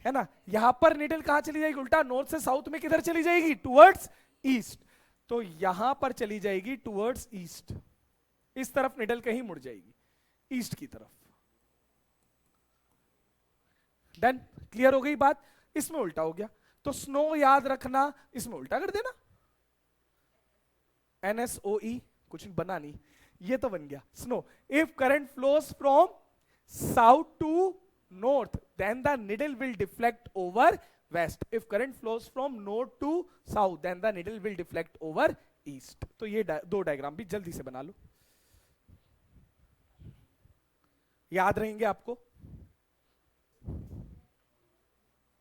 है ना। यहां पर निडल कहां चली जाएगी, उल्टा, नॉर्थ से साउथ में किधर चली जाएगी, टुवर्ड्स ईस्ट। तो यहां पर चली जाएगी टुवर्ड्स ईस्ट, इस तरफ निडल कहीं मुड़ जाएगी, ईस्ट की तरफ। डन, क्लियर हो गई बात। इसमें उल्टा हो गया, तो स्नो याद रखना, इसमें उल्टा कर देना, NSOE, कुछ बना नहीं, ये तो बन गया snow. If current flows from south to north, then the needle will deflect over west. If current flows from north to south, then the needle will deflect over east. तो ये दो डायग्राम भी जल्दी से बना लो, याद रहेंगे आपको।